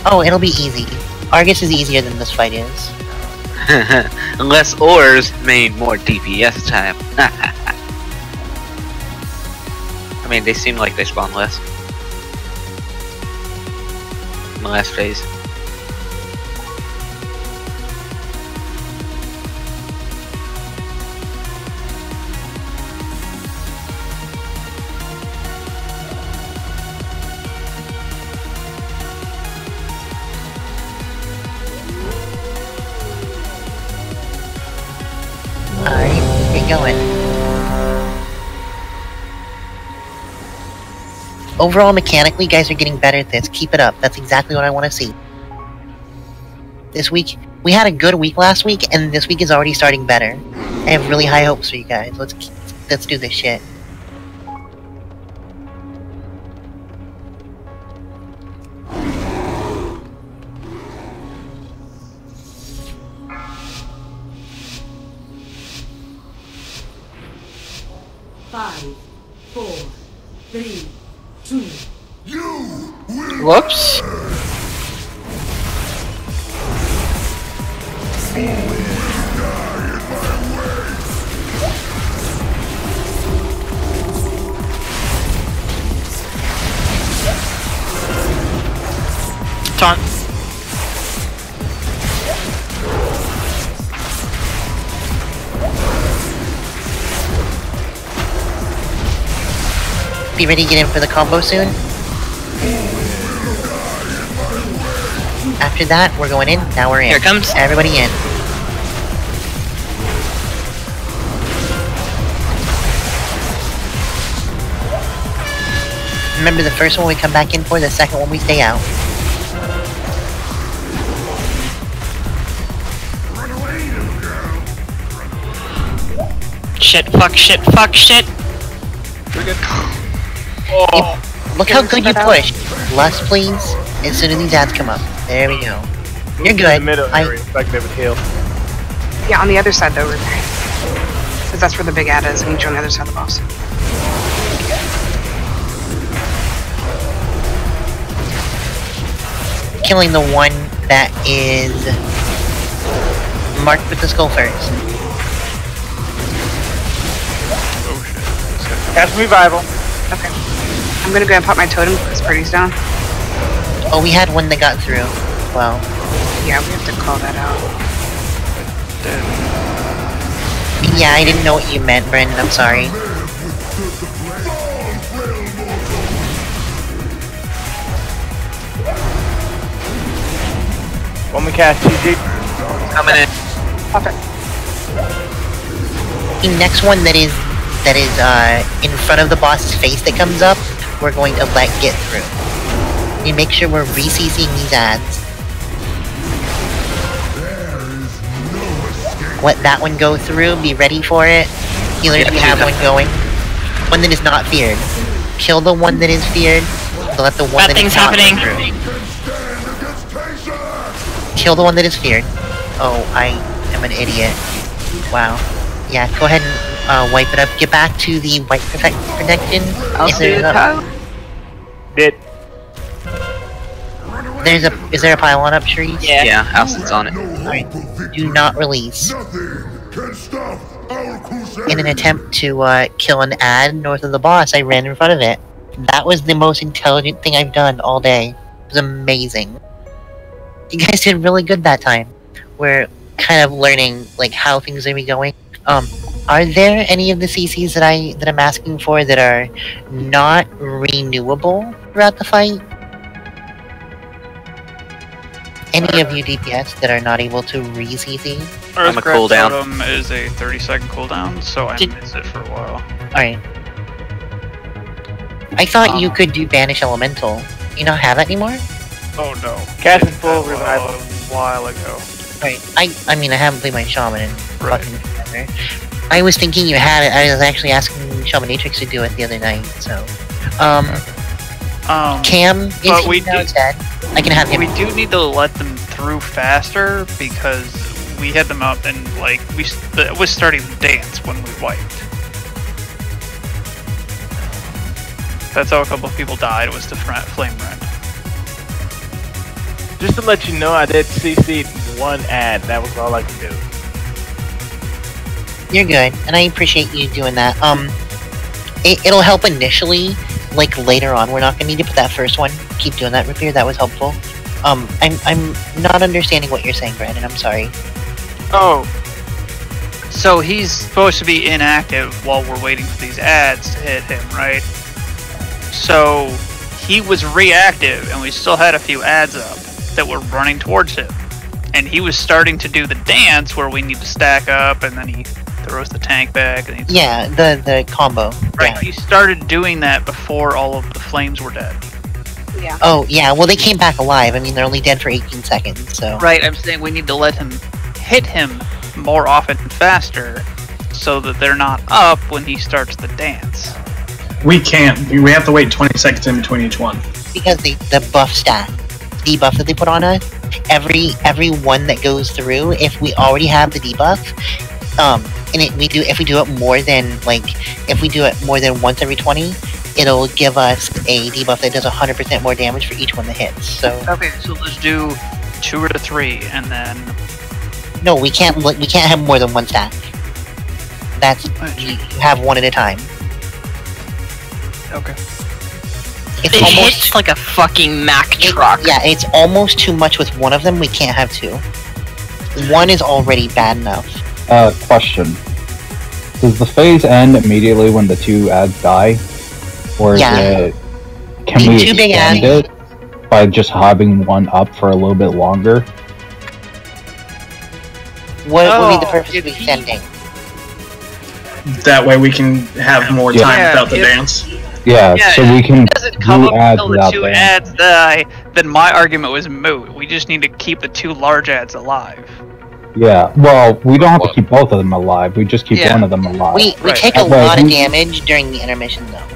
Oh, it'll be easy. Argus is easier than this fight is. Less ores mean more DPS time. I mean, they seem like they spawn less. In the last phase. Alright, get going. Overall, mechanically, guys are getting better at this. Keep it up. That's exactly what I want to see. This week, we had a good week last week, and this week is already starting better. I have really high hopes for you guys. Let's do this shit. 5, 4, 3, 2. Whoops. Taunt. Be ready to get in for the combo soon. After that, we're going in. Now we're in. Here it comes. Everybody in. Remember, the first one we come back in for, the second one we stay out. Shit, fuck, shit, fuck, shit. We're good. Oh. Look how good you push. Lust, please. As soon as these ads come up. There we go. You're good. In the middle area, like they would heal. Yeah, on the other side though, because that's where the big ad is, and you join the other side of the boss. Killing the one that is marked with the skull first. Cast revival. Okay. I'm gonna go and pop my totem because Pretty's down. Oh, we had one that got through. Well. Yeah, we have to call that out. Yeah, I didn't know what you meant, Brendan. I'm sorry. One we cast GG. Coming in. Perfect. The next one that is in front of the boss's face that comes up, we're going to let get through. We make sure we're re-CCing these ads. Let that one go through, be ready for it. Healers, we have one going. One that is not feared. Kill the one that is feared. Let the one that is not happening. through. Kill the one that is feared. Oh, I am an idiot. Wow. Yeah, go ahead and wipe it up. Get back to the white protection. Is there a pylon up, Shreeze? Yeah, Alston's on it. Alright. Do not release. In an attempt to kill an ad north of the boss, I ran in front of it. That was the most intelligent thing I've done all day. It was amazing. You guys did really good that time. We're kind of learning like how things are going. Are there any of the CCs that I'm asking for that are not renewable throughout the fight? Any of you DPS that are not able to re-CC? Earth a Grab cooldown. Totem is a 30-second cooldown, so I miss it for a while. Alright. I thought you could do Banish Elemental. You don't have that anymore? Oh no. Casting full revival. A while ago. Right. I mean, I haven't played my Shaman in fucking forever. I was thinking you had it. I was actually asking Shamanatrix to do it the other night, so. Cam is dead. I can have him. We do need to let them through faster because we had them up and like it was starting to dance when we wiped. That's how a couple of people died. Was the flame rend. Just to let you know, I did CC one ad. That was all I could do. You're good, and I appreciate you doing that. It'll help initially. Like later on, we're not gonna need to put that first one. Keep doing that, Repair. That was helpful. I'm not understanding what you're saying, Brandon. I'm sorry. Oh. So he's supposed to be inactive while we're waiting for these ads to hit him, right? So he was reactive, and we still had a few ads up that were running towards him. And he was starting to do the dance where we need to stack up, and then he throws the tank back. And yeah, the combo. Right, Yeah. he started doing that before all of the flames were dead. Yeah. Oh, yeah, well they came back alive. I mean, they're only dead for 18 seconds, so... Right, I'm saying we need to let him hit him more often and faster so that they're not up when he starts the dance. We can't. We have to wait 20 seconds in between each one. Because the buff stat, debuff that they put on us, every one that goes through, if we already have the debuff, and if we do it more than once every 20, it'll give us a debuff that does 100% more damage for each one that hits. So okay, so let's do 2 or 3, and then no, we can't have more than one stack. That's you have one at a time. Okay. It hits like a fucking Mack truck. Yeah, it's almost too much with one of them. We can't have 2. One is already bad enough. Question. Does the phase end immediately when the 2 ads die? Or is it... Can we extend it by just having one up for a little bit longer? What would be the purpose of extending? That way we can have more time without the dance. Yeah, so we can doesn't come do up ads until the without 2 them. ads die, then my argument was moot. We just need to keep the 2 large ads alive. Yeah, well, we don't have to keep both of them alive. We just keep one of them alive. We take a lot of damage during the intermission, though.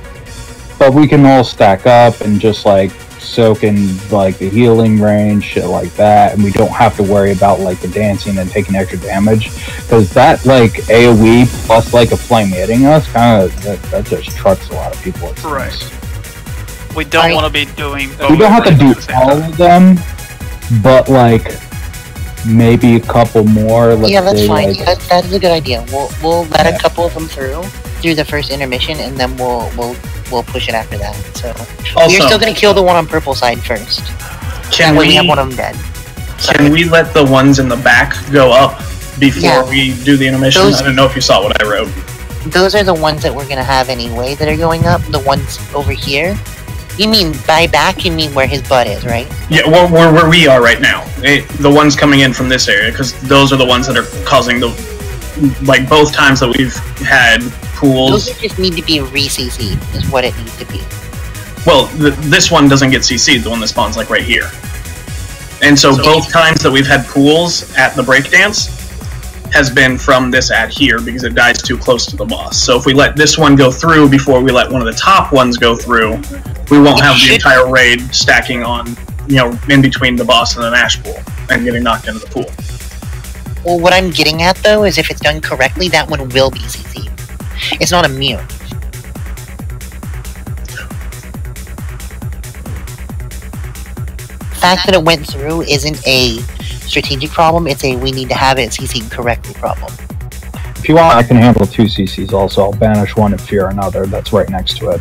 But we can all stack up and just like soak in like the healing range, shit like that, and we don't have to worry about like the dancing and taking extra damage, because that like AoE plus like a flame hitting us kind of that just trucks a lot of people. Right. We don't want to be doing. We don't have to do all of them, but like maybe a couple more. Let's that's say, fine. like, That is a good idea. We'll let a couple of them through the first intermission, and then we'll push it after that. So we're still gonna kill the one on purple side first. Can we have one of them dead? Can we let the ones in the back go up before we do the intermission? I don't know if you saw what I wrote. Those are the ones that we're gonna have anyway that are going up. The ones over here. You mean by back? You mean where his butt is, right? Yeah, where we are right now. The ones coming in from this area, because those are the ones that are causing the... Like, both times that we've had pools... Those just need to be re-CC'd, is what it needs to be. Well, this one doesn't get CC'd, the one that spawns, like, right here. And so both times that we've had pools at the breakdance has been from this ad here, because it dies too close to the boss. So if we let this one go through before we let one of the top ones go through, we won't have the entire raid stacking on, in between the boss and an ash pool, and getting knocked into the pool. Well, what I'm getting at, though, is if it's done correctly, that one will be CC'd. It's not immune. The fact that it went through isn't a strategic problem, it's a we need to have it CC'd correctly problem. if you want, I can handle 2 CCs also. I'll banish one and fear another. That's right next to it.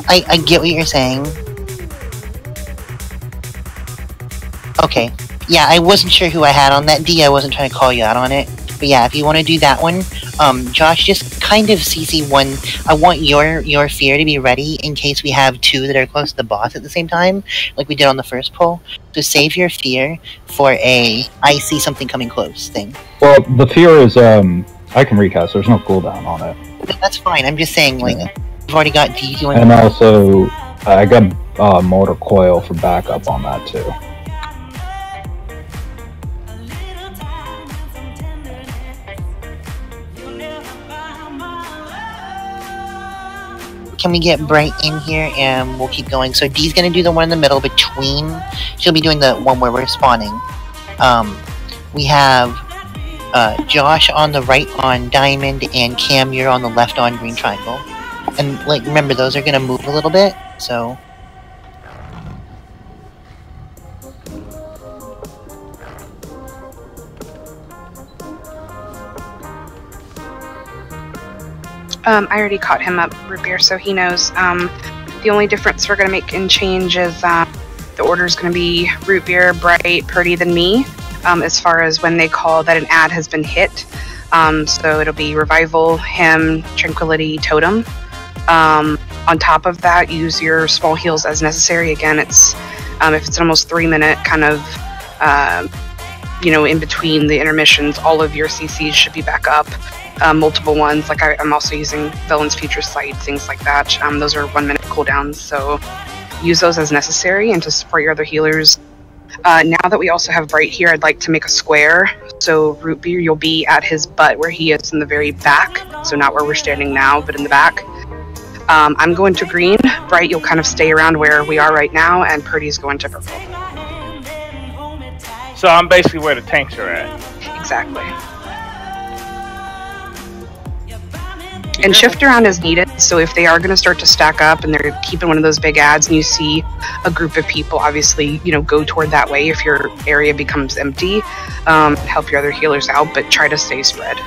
I get what you're saying. Okay. Yeah, I wasn't sure who I had on that D. I wasn't trying to call you out on it. But yeah, if you want to do that one, Josh, just kind of CC one. I want your fear to be ready in case we have 2 that are close to the boss at the same time, like we did on the first poll. So save your fear for a I see something coming close thing. Well, the fear is, I can recast. There's no cooldown on it. No, that's fine. I'm just saying, like, you've already got D doing. And also, I got motor coil for backup on that too. Can we get Bright in here and we'll keep going? So D's gonna do the one in the middle between. She'll be doing the one where we're spawning. We have Josh on the right on Diamond and Cam, you're on the left on Green Triangle. And like, remember, those are gonna move a little bit, so. I already caught him up, Root Beer, so he knows. The only difference we're going to make in change is the order is going to be Root Beer, Bright, Purdy, then me, as far as when they call that an ad has been hit. So it'll be Revival, him, Tranquility, Totem. On top of that, use your small heals as necessary. Again, it's if it's an almost 3-minute kind of, in between the intermissions, all of your CCs should be back up. Multiple ones, like I'm also using Villain's Future Sight, things like that. Those are 1-minute cooldowns, so use those as necessary and to support your other healers. Now that we also have Bright here, I'd like to make a square. So Root Beer, you'll be at his butt where he is in the very back, so not where we're standing now, but in the back. I'm going to green. Bright, you'll kind of stay around where we are right now, and Purdy's going to purple. So I'm basically where the tanks are at. Exactly. And shift around as needed, so if they are going to start to stack up and they're keeping one of those big ads and you see a group of people, obviously, go toward that way if your area becomes empty. Help your other healers out, but try to stay spread.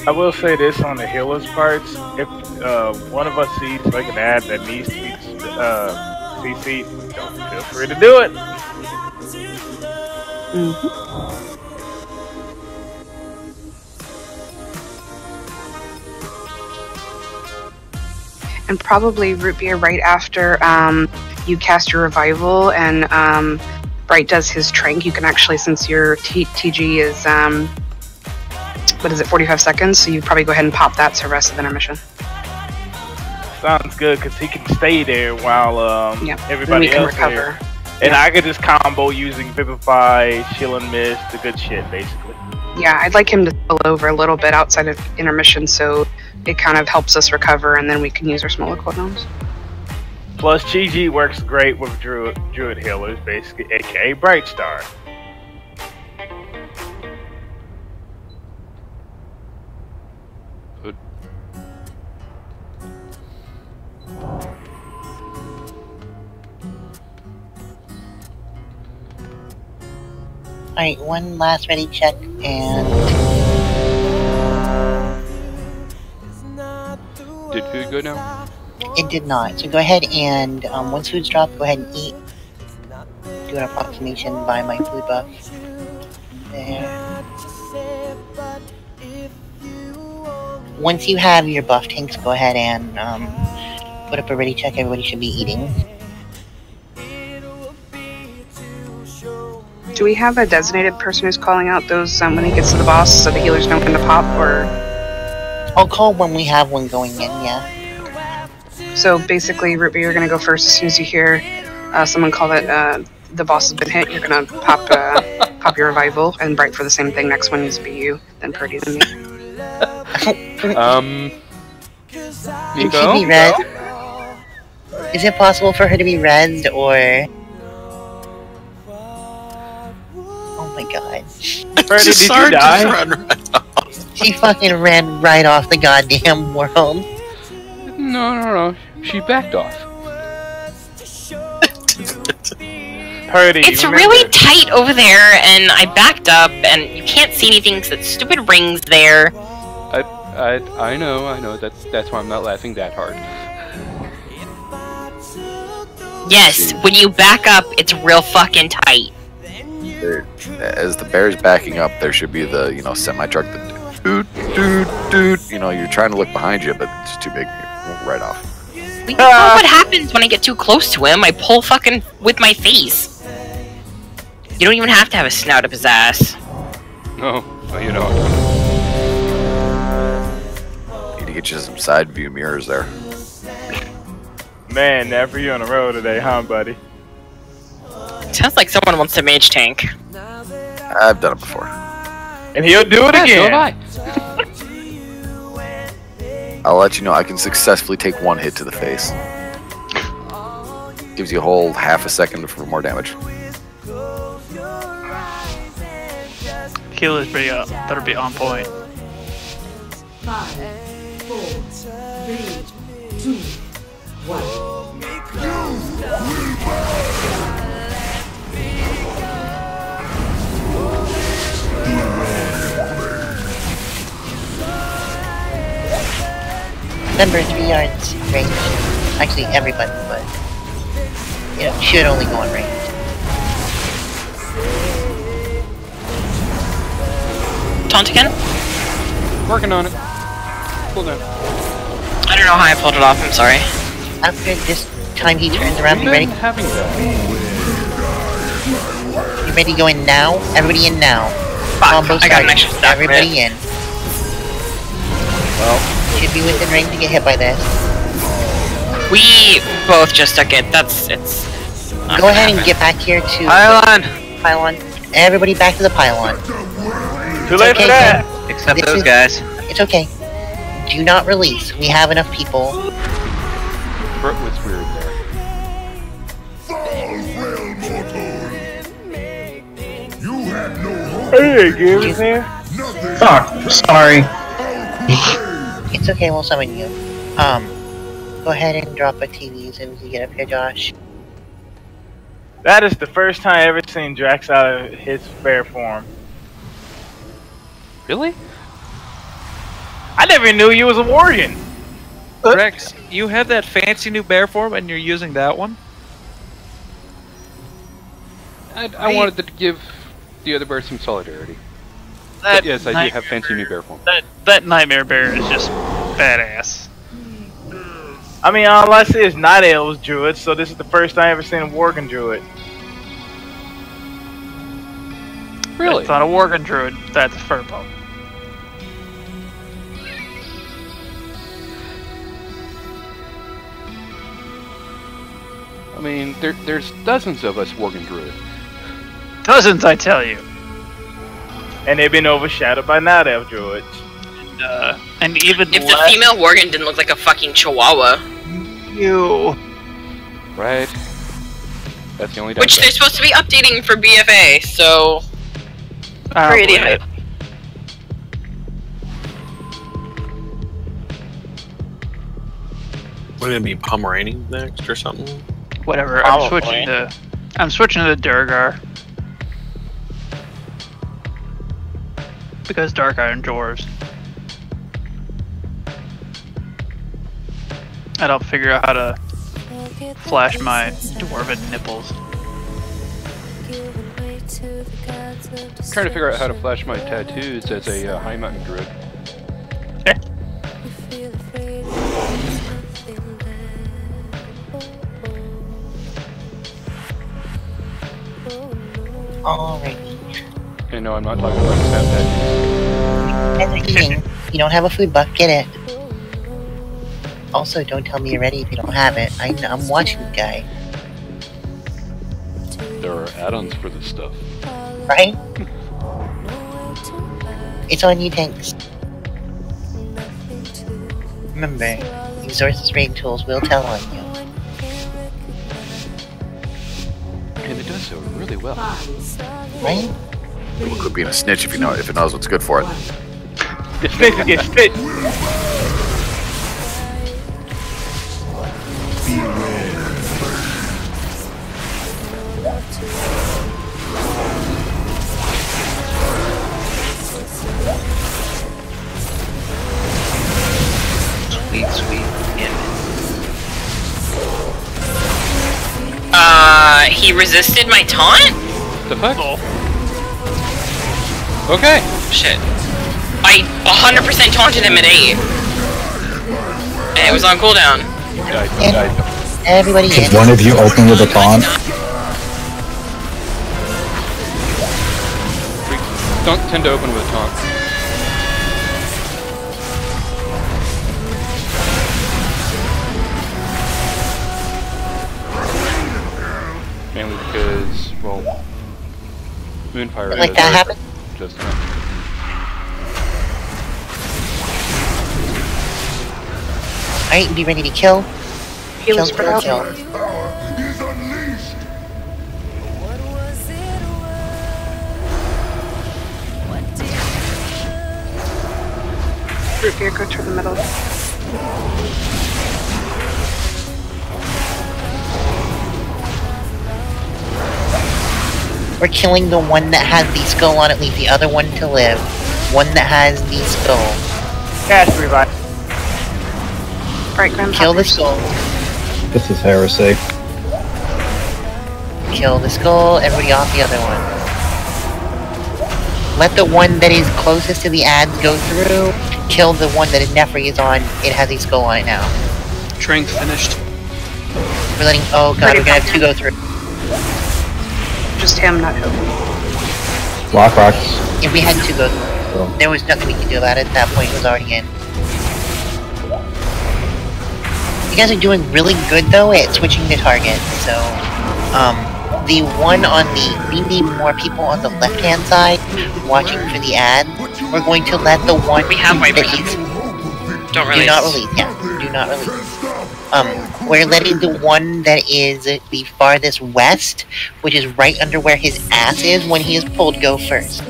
I will say this on the healers parts, if one of us sees like an ad that needs to be CC'd, feel free to do it. And probably root beer right after you cast your revival and Bright does his trank. You can actually, since your TG is 45 seconds, so you probably go ahead and pop that to the rest of the intermission. Sounds good, because he can stay there while everybody can else recover. And I could just combo using Vivify, Chill and Mist, the good shit, basically. Yeah, I'd like him to spill over a little bit outside of intermission, so it kind of helps us recover, and then we can use our smaller cooldowns. Plus, Chi-Ji works great with Druid healers, basically, aka Bright Star. Good. Alright, one last ready check, and... Did food go down? It did not. So go ahead and, once food's dropped, go ahead and eat. Do an approximation by my food buff. There. Once you have your buff tanks, go ahead and put up a ready check. Everybody should be eating. Do we have a designated person who's calling out those when he gets to the boss so the healers know when to pop, or...? I'll call when we have one going in, yeah. So basically, Ruby, you're going to go first as soon as you hear someone call that the boss has been hit. You're going to pop your revival, and Bright for the same thing. Next one needs to be you, then Purdy, then me. Can she be red? Is it possible for her to be red, or... Oh my god. Purdy, did you die? She fucking ran right off the goddamn world. No. She backed off. Purdy, It's really tight over there, and I backed up, and you can't see anything because that stupid ring's there. I know. That's why I'm not laughing that hard. Yes, when you back up, it's real fucking tight. As the bear's backing up, there should be the semi-truck that doot. You're trying to look behind you, but it's too big. Right off. You know what happens when I get too close to him? I pull fucking with my face. You don't even have to have a snout up his ass. No, you don't. Need to get you some side view mirrors there. Man, never you on the road today, huh, buddy? Sounds like someone wants to mage tank. I've done it before. And he'll do it again. So have I. I'll let you know I can successfully take one hit to the face. Gives you a whole half a second for more damage. Healer's pretty better be on point. 5, 4, 3, 2, 1. Remember, 3 yards range. Actually, everybody, but should only go on range. Taunt again? Working on it. Pull down. I don't know how I pulled it off, I'm sorry. After this time he turns around, be ready? Having that. You ready to go in now? Everybody in now. Combo I got an extra stack. Everybody in. Well, should be within range to get hit by this. We both just took it. It's go ahead and get back here to Pylon. Pylon. Everybody back to the pylon. Too late for that. Except This those is- guys. It's okay. Do not release. We have enough people. Brett was weird there. Hey, Gabe is there? Fuck, sorry. It's okay, we'll summon you. Go ahead and drop a TV as soon as you get up here, Josh. That is the first time I ever seen Drax out of his bear form. Really? I never knew you was a Worgen. Rex, you have that fancy new bear form and you're using that one? I wanted to give the other bear some solidarity. That But yes, I do have fancy new bear form. That nightmare bear is just badass. I mean, all I see is Night Elves druids, so this is the first time I ever seen a Worgen druid. Really? It's not a Worgen druid. That's a furbo. I mean, there's dozens of us Worgen Druid. Dozens, I tell you. And they've been overshadowed by Night Elf druids. And even If the female Worgen didn't look like a fucking chihuahua. You. Right. That's the only Which they're supposed to be updating for BFA, so... Pretty hype. Would it be Pomeranian next or something? Whatever. Probably. I'm switching to Durgar. Because Dark Iron Dwarves. I don't figure out how to flash my dwarven nipples. I'm trying to figure out how to flash my tattoos as a high mountain druid. Alrighty. And no, I'm not talking about stab tattoos. And they're eating. You don't have a food buff, get it. Also, don't tell me you're ready if you don't have it. I'm watching you guy. There are add-ons for this stuff. Right? It's on you, Tanks. Remember, Exorcist raid tools will tell on you. And it does so really well. Right? People could be in a snitch if it knows what's good for it. Snitch get stitched. Sweet image. He resisted my taunt? The fuck? Okay. Shit. I 100% taunted him at 8. And it was on cooldown. Everybody Should one of you open with a taunt? We don't tend to open with a taunt. Mainly because, well, Moonfire Like that happened? Just enough. Alright, be ready to kill. Healing Kill, spread kill, out. kill. Root beer, go to the middle. We're killing the one that has the skull on it, leave the other one to live. One that has the skull. Cast revive. Alright, Graham. Kill the skull. This is heresy. Kill the skull, everybody off the other one. Let the one that is closest to the ads go through. Kill the one that Nefri is on. It has a skull on it now. Drink finished. We're letting. Oh god, we're gonna have 2 go through. Just him, not him. Lock rocks. If we had 2 go through, there was nothing we could do about it. At that point, it was already in. You guys are doing really good though at switching the target. So, the one on the, we need more people on the left-hand side watching for the ad. we're going to let the one We have that wipers. is Don't do release. not release. Yeah, do not release. We're letting the one that is the farthest west, which is right under where his ass is when he is pulled, go first.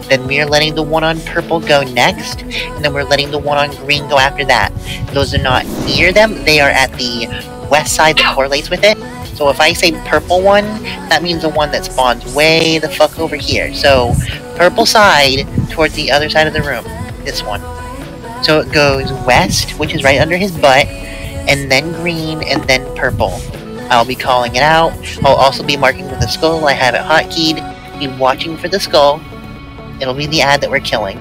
Then we are letting the one on purple go next, and then we're letting the one on green go after that. Those are not near them, they are at the west side that correlates with it. So if I say purple one, that means the one that spawns way the fuck over here. So, purple side towards the other side of the room. This one. So it goes west, which is right under his butt, and then green, and then purple. I'll be calling it out. I'll also be marking with the skull. I have it hotkeyed. Be watching for the skull. It'll be the ad that we're killing.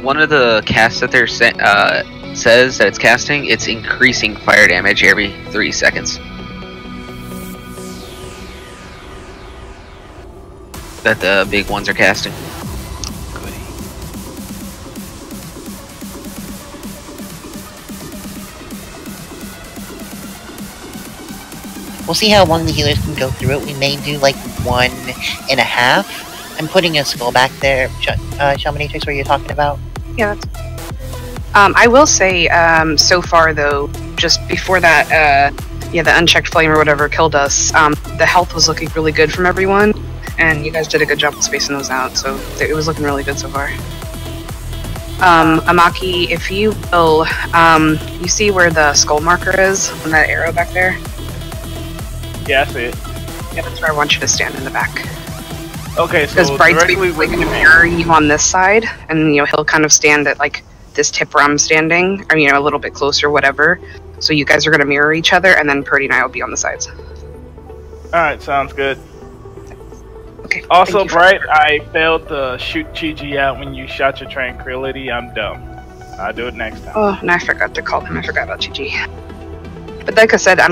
One of the casts that they're says that it's casting, it's increasing fire damage every 3 seconds. That the big ones are casting. We'll see how long the healers can go through it. We may do like 1.5. I'm putting a skull back there, Shamantrix, where you're talking about. Yeah, that's... I will say, so far though, just before that, yeah, the unchecked flame or whatever killed us, the health was looking really good from everyone, and you guys did a good job of spacing those out, so it was looking really good so far. Amaki, if you will, you see where the skull marker is, on that arrow back there? Yeah, I see it. Yeah, that's where I want you to stand in the back. Okay, so Because Bright's directly basically going to mirror you on this side, and he'll kind of stand at like this tip where I'm standing, or a little bit closer, whatever. So you guys are going to mirror each other, and then Purdy and I will be on the sides. Alright, sounds good. Okay. Also, Bright, I failed to shoot Chi-Chi out when you shot your tranquility. I'm dumb. I'll do it next time. Oh, and I forgot to call him. I forgot about GG. But like I said, I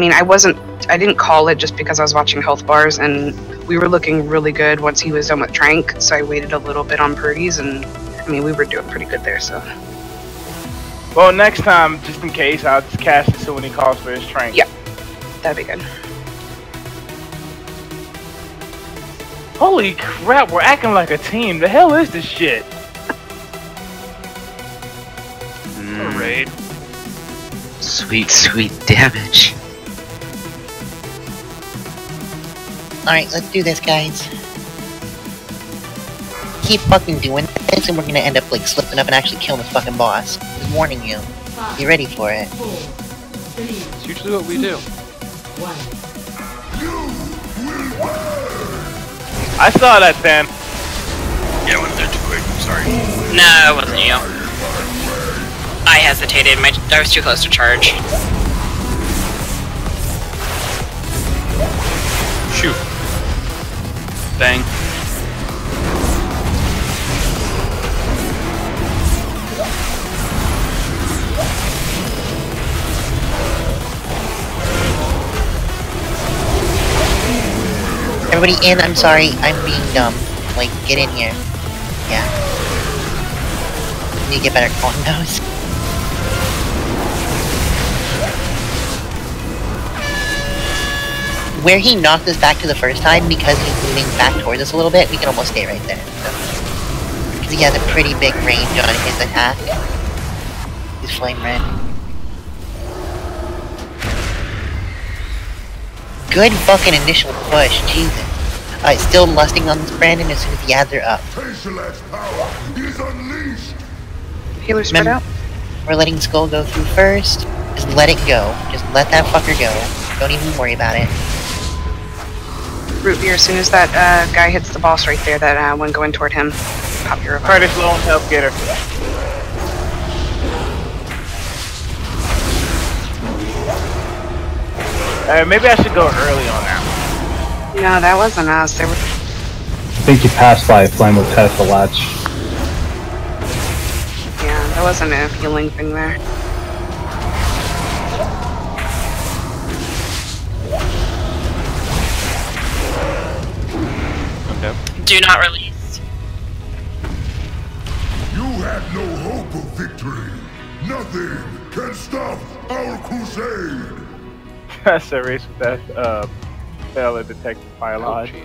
didn't call it just because I was watching health bars, and we were looking really good once he was done with Trank, so I waited a little bit on Purdy's, and we were doing pretty good there, so. Well, next time, just in case, I'll just cast it so when he calls for his Trank. Yeah, that'd be good. Holy crap, we're acting like a team. The hell is this shit? Raid. Sweet, sweet damage. Alright, let's do this, guys. Keep fucking doing this, and we're gonna end up like slipping up and actually killing this fucking boss. I'm warning you. Be ready for it. It's usually what we do. I saw that then. Yeah, I went there too quick. Sorry. No, it wasn't you. I hesitated. I was too close to charge. Shoot. Bang. Everybody in, I'm sorry, I'm being dumb. Like, get in here. Yeah. You need to get better calling those. Where he knocked us back to the first time, because he's moving back towards us a little bit, we can almost stay right there. Because he has a pretty big range on his attack. He's flame red. Good fucking initial push, Jesus. Alright, still lusting on this Brandon as soon as the ads are up. Healer spread out. We're letting Skull go through first. Just let it go. Just let that fucker go. Don't even worry about it. Root beer, as soon as that guy hits the boss right there, that one going toward him, pop your revive. Curtis Lone, help get her. Maybe I should go early on that one. No, that wasn't us. They were. I think you passed by a flame of Tesla latch. Yeah, that wasn't a healing thing there. Okay. Do not release. You had no hope of victory. Nothing can stop our crusade. That's a race with that fail at detective biology.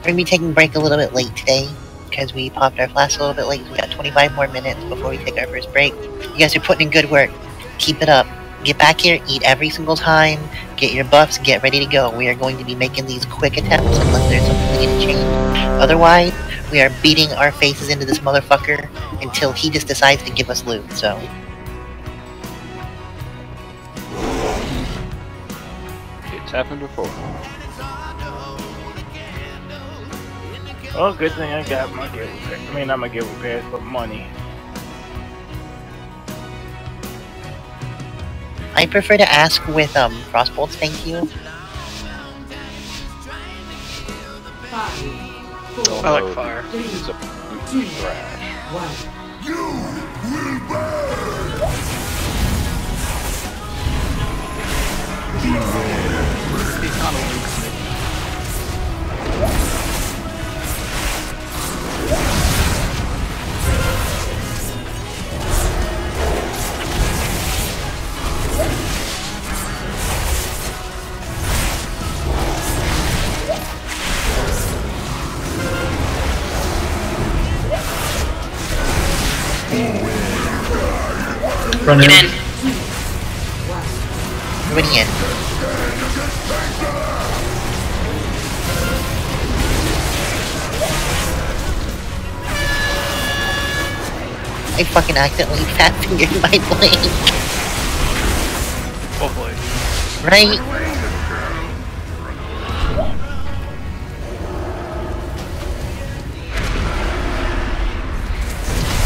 We're gonna be taking a break a little bit late today because we popped our flask a little bit late. We got 25 more minutes before we take our first break. You guys are putting in good work. Keep it up. Get back here, eat every single time, get your buffs, get ready to go. We are going to be making these quick attempts unless there's something we need to change. Otherwise, we are beating our faces into this motherfucker until he just decides to give us loot, so. It's happened before. Oh, good thing I got my gear repairs. I mean, not my gear repairs, but money. I prefer to ask with crossbolts, thank you. I like fire. It's a trash. Run in. Running in. I fucking accidentally fat fingered my blade. Oh boy. Right?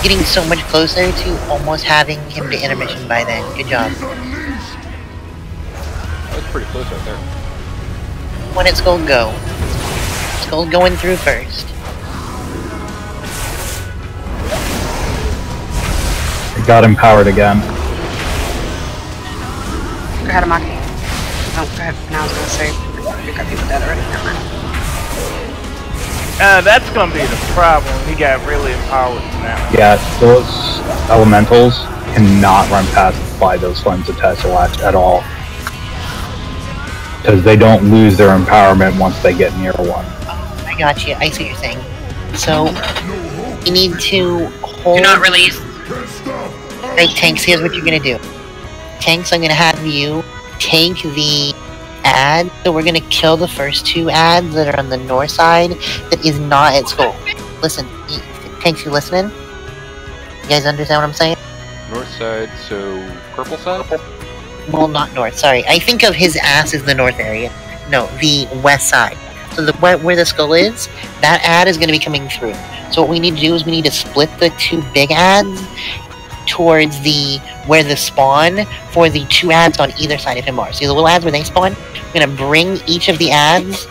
Getting so much closer to almost having him to intermission by then. Good job. That was pretty close right there. When it's Skull go. Skull going through first. It got empowered again. Go ahead, Amaki. Oh, go ahead. Now I was gonna say, we got people dead already. Never mind. That's gonna be the problem. He got really empowered now. Yeah, those elementals cannot run past by those flames of Tesseract at all. Because they don't lose their empowerment once they get near one. I got you. I see what you're saying. So, you need to hold... Do not release. Right, Tanks, here's what you're gonna do. Tanks, I'm gonna have you take the ad. So we're gonna kill the first two ads that are on the north side that is not at Skull. Listen, Tanks, you listening? You guys understand what I'm saying? North side, so purple side? Well, not north, sorry. I think of his ass as the north area. No, the west side. So the where the skull is, that ad is going to be coming through. So what we need to do is we need to split the two big ads towards the where the spawn for the two ads on either side of him are. See the little ads where they spawn? We're going to bring each of the ads,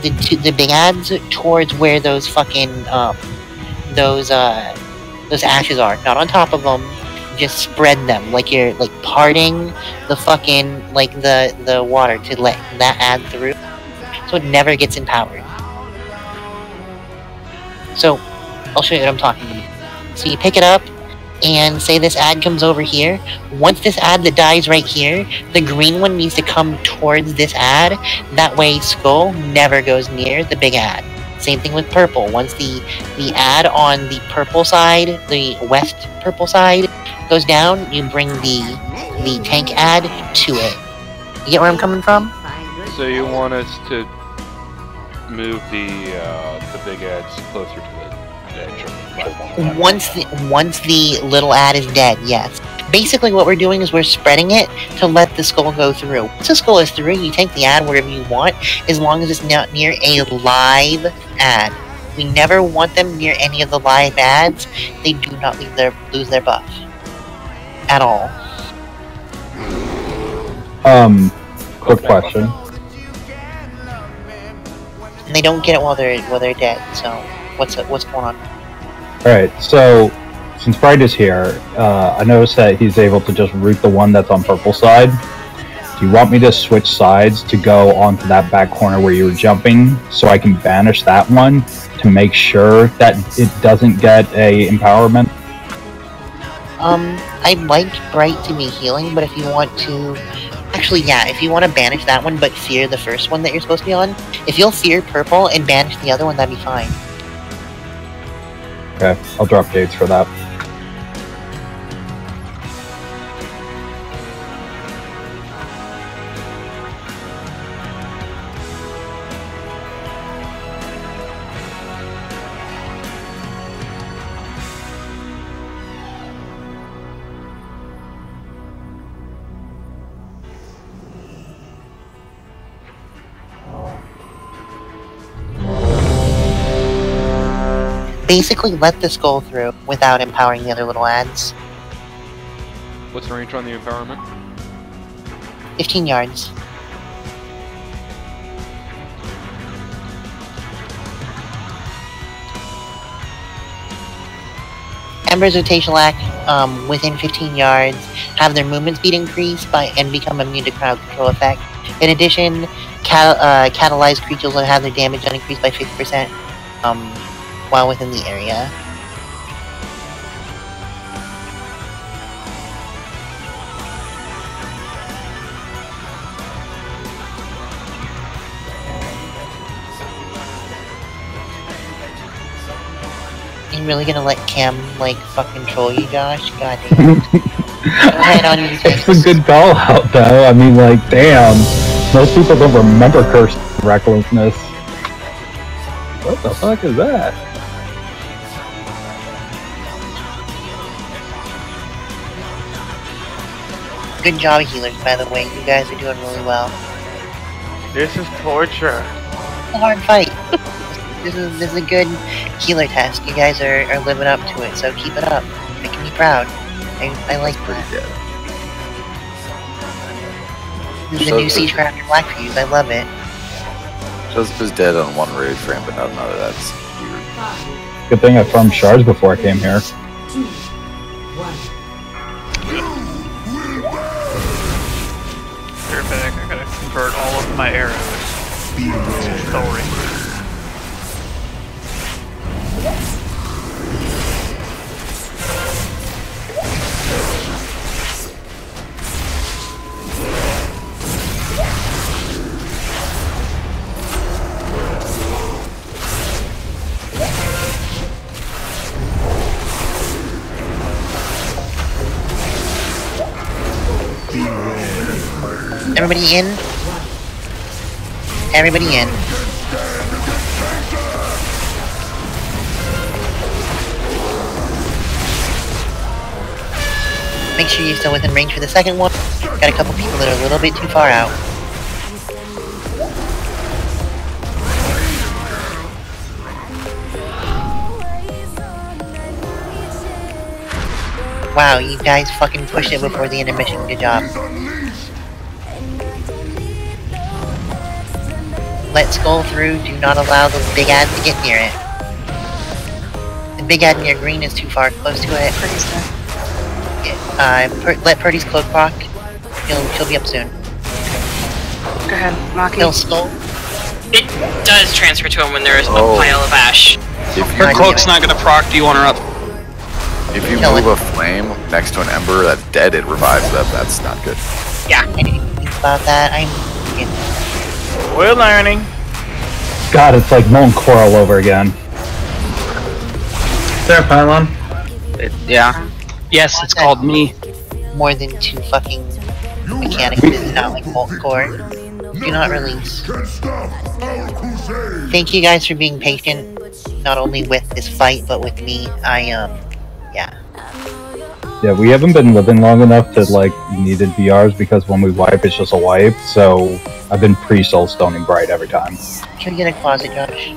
the big ads, towards where those fucking those ashes are. Not on top of them. Just spread them like you're like parting the fucking like the water to let that add through, so it never gets empowered. So I'll show you what I'm talking about. So you pick it up and say this ad comes over here. Once this ad that dies right here, the green one needs to come towards this ad. That way Skull never goes near the big ad. Same thing with purple. Once the ad on the purple side, the west purple side, goes down, you bring the tank ad to it. You get where I'm coming from? So you want us to move the big ads closer to the edge of the platform? Once the little ad is dead, yes. Basically what we're doing is we're spreading it to let the skull go through. Once the skull is through, you take the ad wherever you want, as long as it's not near a live ad. We never want them near any of the live ads. They do not lose their buff. At all. Quick question. And they don't get it while they're dead. So what's going on? All right. So since Bright is here, I noticed that he's able to just root the one that's on purple side. Do you want me to switch sides to go onto that back corner where you were jumping, so I can banish that one to make sure that it doesn't get a empowerment? I'd like Bright to be healing, but if you want to Actually, yeah, if you want to banish that one but fear the first one that you're supposed to be on, if you'll fear purple and banish the other one, that'd be fine. Okay, I'll drop gates for that. Basically, let this go through without empowering the other little ads. What's the range on the empowerment? 15 yards. Embers of Tashalak, within 15 yards, have their movement speed increased by and become immune to crowd control effect. In addition, catalyzed creatures will have their damage increased by 50%. While within the area. You really gonna let Cam, like, fucking troll you, Josh? God damn. Go ahead on you. It's a good call out, though. I mean, like, damn. Most people don't remember cursed recklessness. What the fuck is that? Good job, healers, by the way. You guys are doing really well. This is torture. It's a hard fight. This is a good healer test. You guys are living up to it, so keep it up. Making me proud. I like that. This is the new Siege Crafter Black Fuse. I love it. Joseph is dead on one raid frame, but not another. That's weird. Good thing I farmed shards before I came here. 2, 1. Back. I gotta convert all of my arrows to Thori. Everybody in? Everybody in. Make sure you're still within range for the second one. Got a couple people that are a little bit too far out. Wow, you guys fucking pushed it before the intermission. Good job. Let Skull through. Do not allow those big ads to get near it. The big ad near green is too far close to it. Let Purdy's cloak proc. She'll be up soon. Go ahead, Maki. Kill Skull. It does transfer to him when there is a pile of ash. Her cloak's not gonna proc. Do you want her up? If you move a flame next to an ember that's dead, it revives them. That's not good. Yeah. I didn't think about that. We're learning. God, it's like Molten Core all over again. There, Pylon. Yeah. Yes, it's called me. More than 2 fucking mechanics is not like Molten Core. Do not release. Thank you guys for being patient, not only with this fight, but with me. Yeah, we haven't been living long enough to, like, needed VRs because when we wipe, it's just a wipe, so I've been pre-soulstoning Bright every time. Can we get a closet, Josh?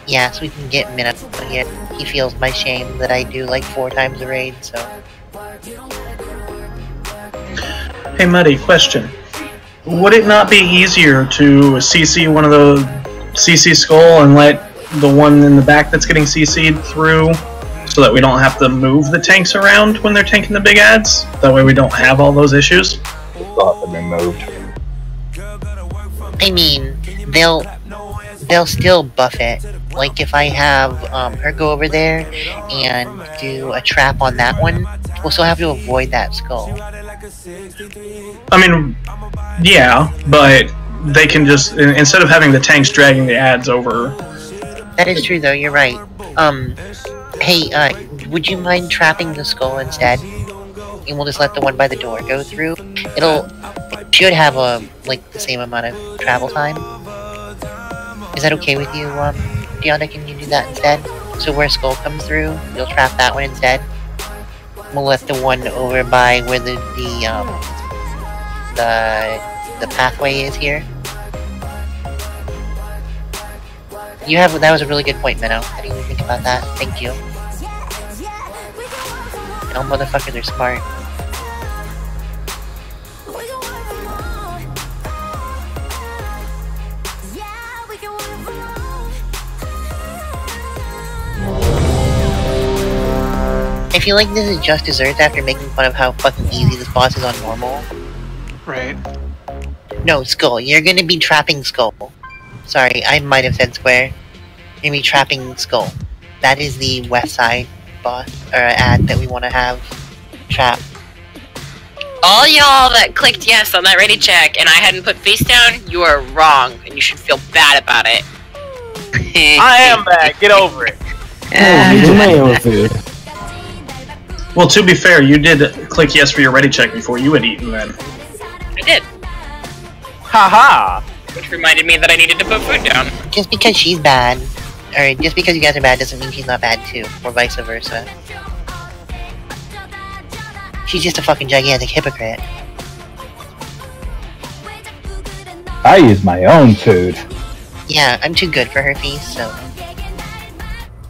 Yeah, so we can get Min up here. He feels my shame that I do like 4 times a raid, so... Hey, Muddy, question. Would it not be easier to CC one of the CC Skull and let the one in the back that's getting CC'd through so that we don't have to move the tanks around when they're tanking the big ads? That way we don't have all those issues? Thought they've been moved. I mean, they'll... they'll still buff it. Like if I have her go over there and do a trap on that one, we'll still have to avoid that skull. I mean, yeah, but they can just, instead of having the tanks dragging the ads over. That is true though, you're right. Hey, would you mind trapping the skull instead? And we'll just let the one by the door go through. It should have like the same amount of travel time. Is that okay with you, Deanna? Can you do that instead? So where skull comes through, you'll trap that one instead. We'll let the one over by where the pathway is here. That was a really good point, Minnow. How do you think about that? Thank you. Oh, motherfucker, they're smart. I feel like this is just desserts after making fun of how fucking easy this boss is on normal. Right. No, Skull, you're gonna be trapping Skull. Sorry, I might have said Square. You're gonna be trapping Skull. That is the west side boss, or ad that we want to have trap. All y'all that clicked yes on that ready check and I hadn't put face down, you are wrong, and you should feel bad about it. I am bad, get over it. Well, to be fair, you did click yes for your ready check before you had eaten then. I did. Haha! Which reminded me that I needed to put food down. Just because she's bad, or just because you guys are bad doesn't mean she's not bad too, or vice versa. She's just a fucking gigantic hypocrite. I use my own food. Yeah, I'm too good for her feast, so...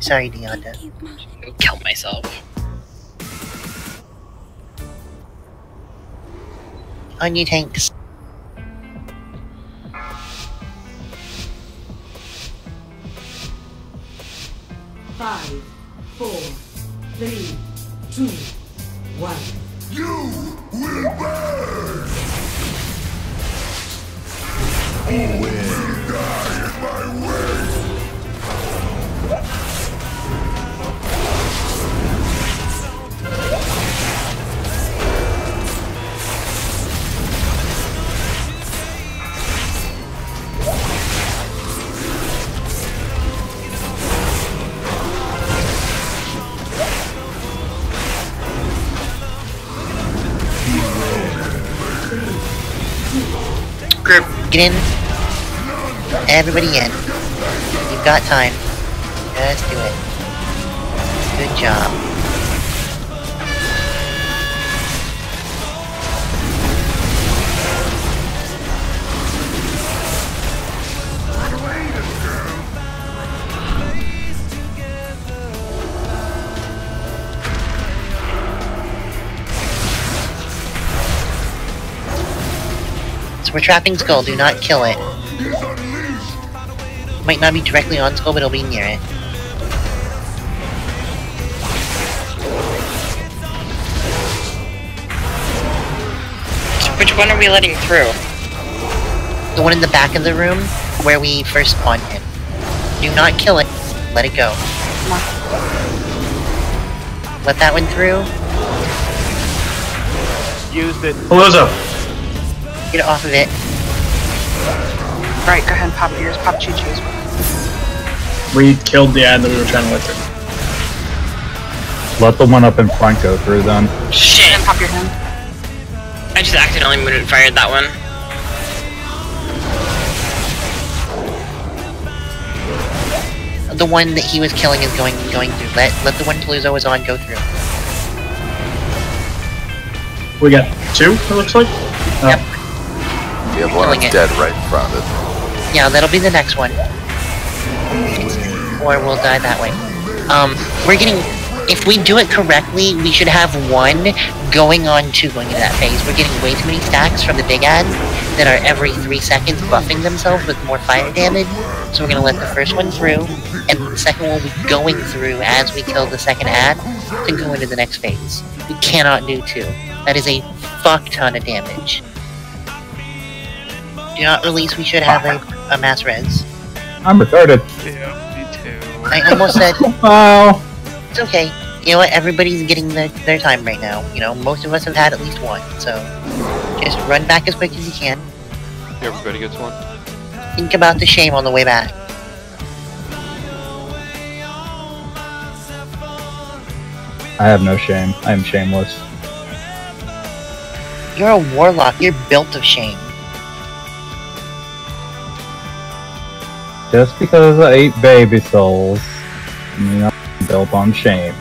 Sorry, Deonda. I'll kill myself. On you, tanks. Five, 4, 3, 2, 1. You will burn! All will die in my way! Group, get in. Everybody in. You've got time. Just do it. Good job. So we're trapping Skull, do not kill it. Might not be directly on Skull, but it'll be near it. So which one are we letting through? The one in the back of the room, where we first spawned him. Do not kill it, let it go. Let that one through. Used it. Palooza! Get off of it. Right, go ahead and pop yours, pop Choo-Choo's. We killed the ad that we were trying to let through. Let the one up in front go through then. Shit! And pop your hand. I just accidentally moved and fired that one. The one that he was killing is going through. Let the one Palooza was on go through. We got 2, it looks like? Yep. The other one is dead right in front of it. Yeah, that'll be the next one. Or we'll die that way. We're getting... If we do it correctly, we should have 1 going on 2 going into that phase. We're getting way too many stacks from the big ads that are every 3 seconds buffing themselves with more fire damage. So we're gonna let the first one through, and the second one will be going through as we kill the second ad to go into the next phase. We cannot do 2. That is a fuck ton of damage. Do not release, we should have a mass res. I'm retarded. Yeah, me too. I almost said. Wow. It's okay. You know what? Everybody's getting their time right now. You know, most of us have had at least one, so just run back as quick as you can. Everybody gets one. Think about the shame on the way back. I have no shame. I am shameless. You're a warlock. You're built of shame. Just because I ate baby souls, you know, I'm built on shame.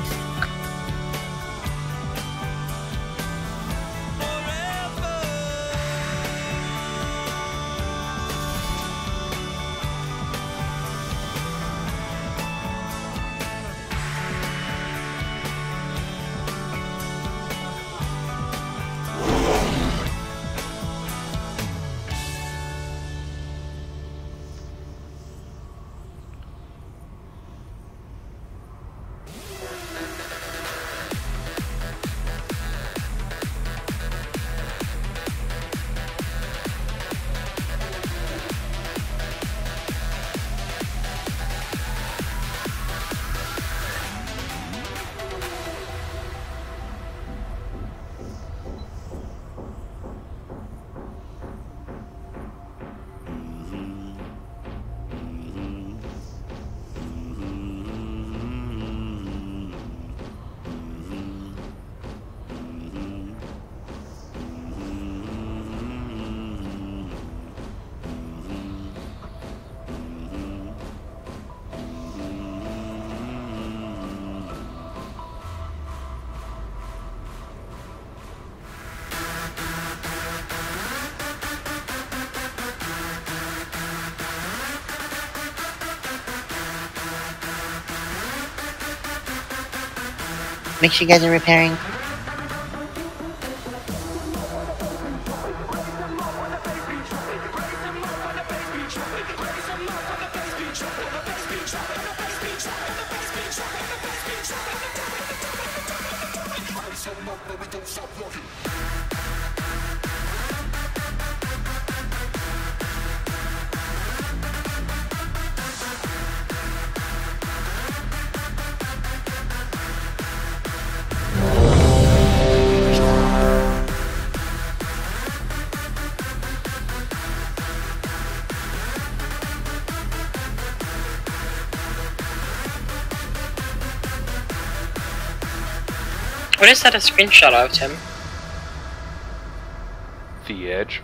Make sure you guys are repairing. What is that a screenshot of, Tim? The Edge.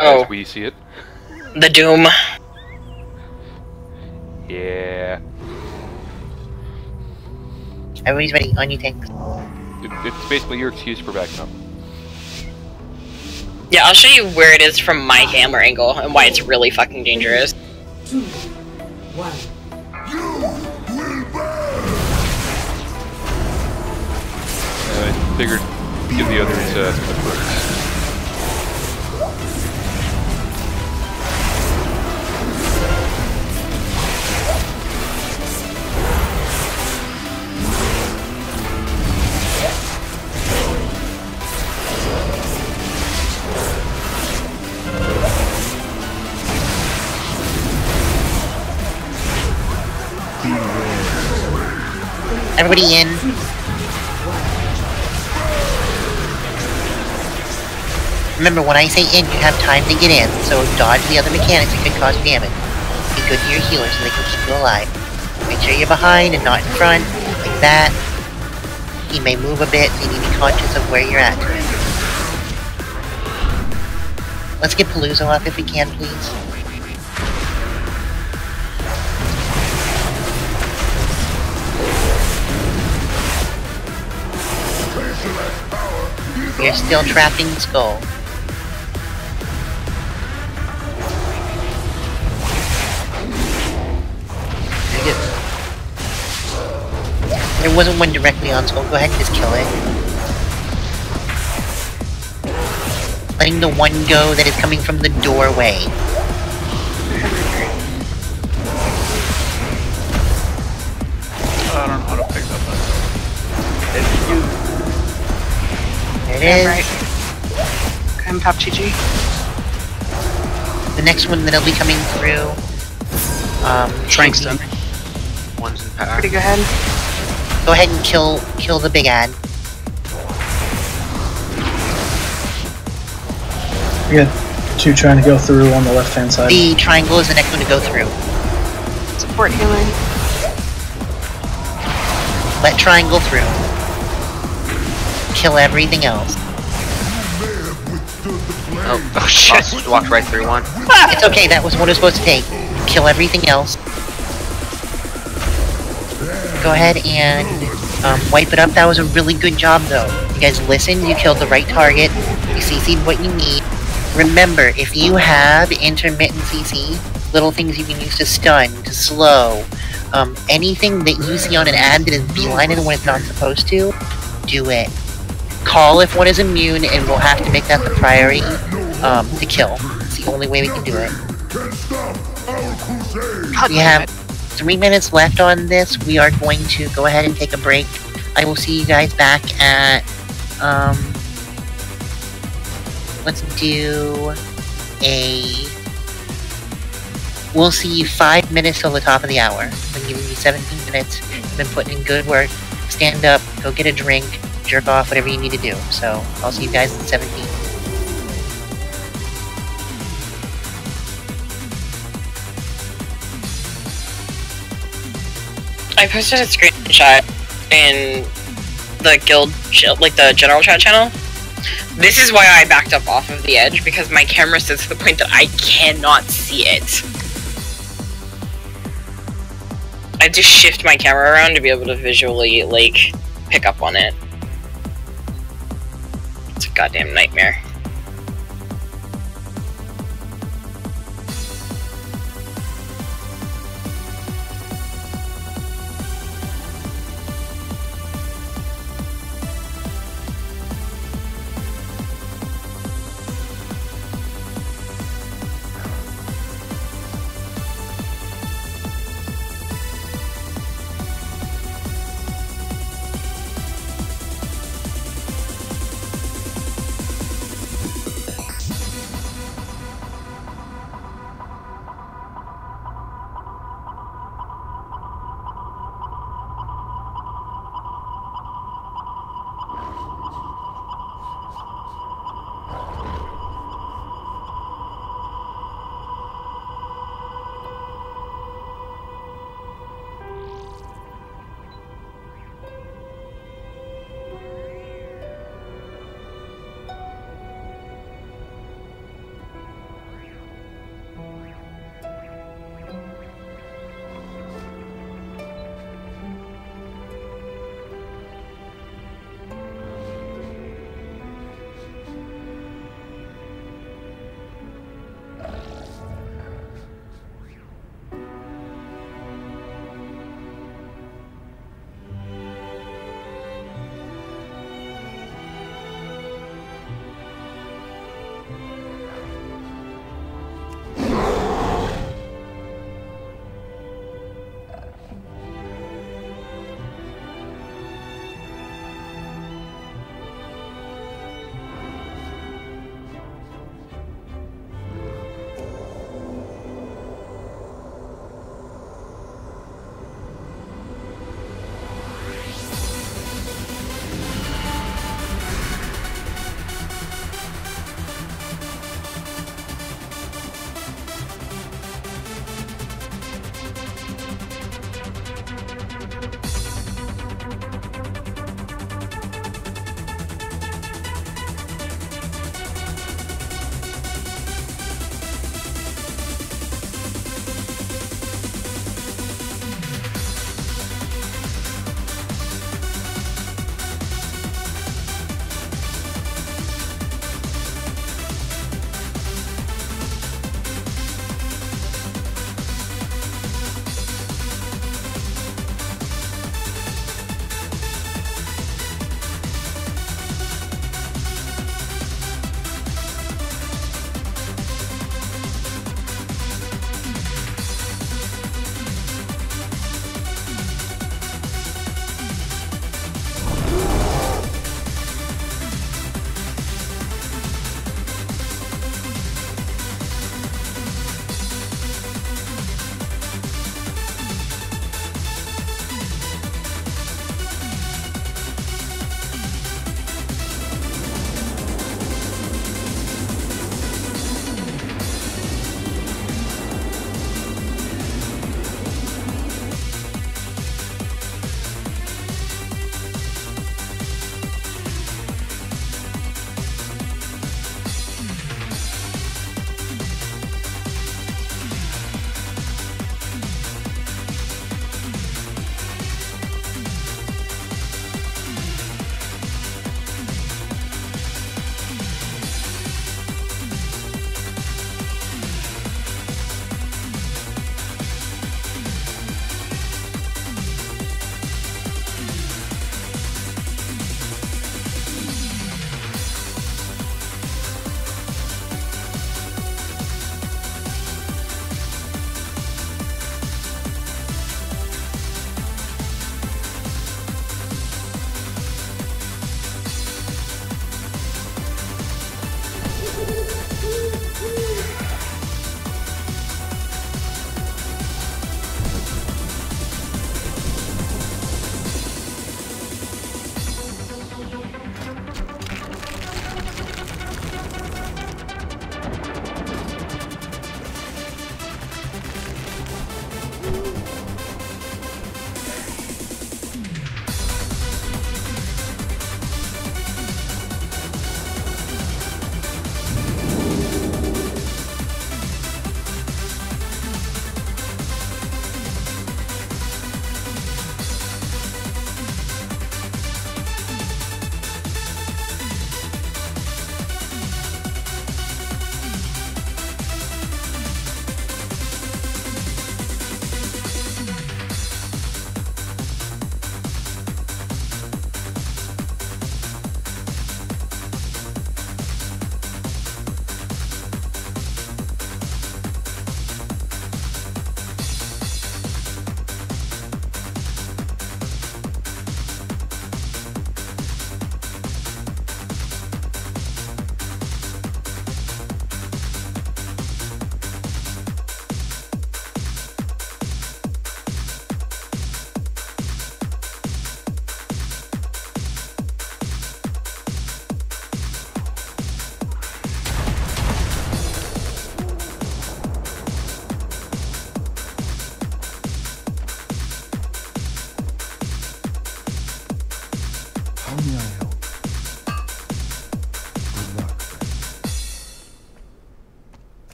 Oh. As we see it. The Doom. Yeah. Everybody's ready. On you, tanks. It's basically your excuse for backing up. Yeah, I'll show you where it is from my camera angle and why it's really fucking dangerous. 2, 1. I figured give the others some breaks. Everybody in. Remember, when I say in, you have time to get in, so dodge the other mechanics that could cause damage. Be good to your healers so they can keep you alive. Make sure you're behind and not in front, like that. He may move a bit, so you need to be conscious of where you're at. Let's get Palooza up if we can, please. We are still trapping the skull. There wasn't one directly on skull. Go ahead and just kill it. Letting the one go that is coming from the doorway. I don't know how to pick that up. There it is. Right. I'm Pop GG. The next one that'll be coming through. Trankston. One's in power. Pretty go ahead. Go ahead and kill the big ad. We got 2 trying to go through on the left-hand side. The triangle is the next one to go through. Support healing. Let triangle through. Kill everything else. Oh shit! Just walked right through one. It's okay, that was what it was supposed to take. Kill everything else. Go ahead and wipe it up. That was a really good job, though. You guys listened, you killed the right target, you CC'd what you need. Remember, if you have intermittent CC, little things you can use to stun, to slow, anything that you see on an ad that is beelining when it's not supposed to, do it. Call if one is immune, and we'll have to make that the priority to kill. It's the only way we can do it. We have 3 minutes left on this. We are going to go ahead and take a break. I will see you guys back at, let's do we'll see you 5 minutes till the top of the hour. I've been giving you 17 minutes. You've been putting in good work. Stand up, go get a drink, jerk off, whatever you need to do. So, I'll see you guys in 17. I posted a screenshot in the guild, like the general chat channel. This is why I backed up off of the edge, because my camera sits to the point that I cannot see it. I have to shift my camera around to be able to visually, like, pick up on it. It's a goddamn nightmare.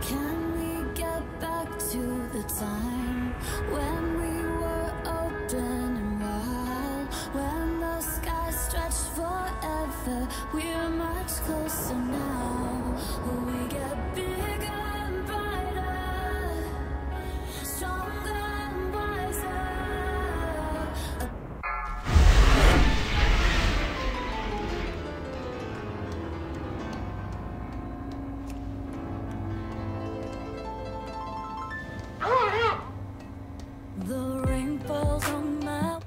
Can we get back to the time when we were open and wild? When the sky stretched forever, we're much closer now. We get bigger and brighter, stronger and wiser. The rain falls on my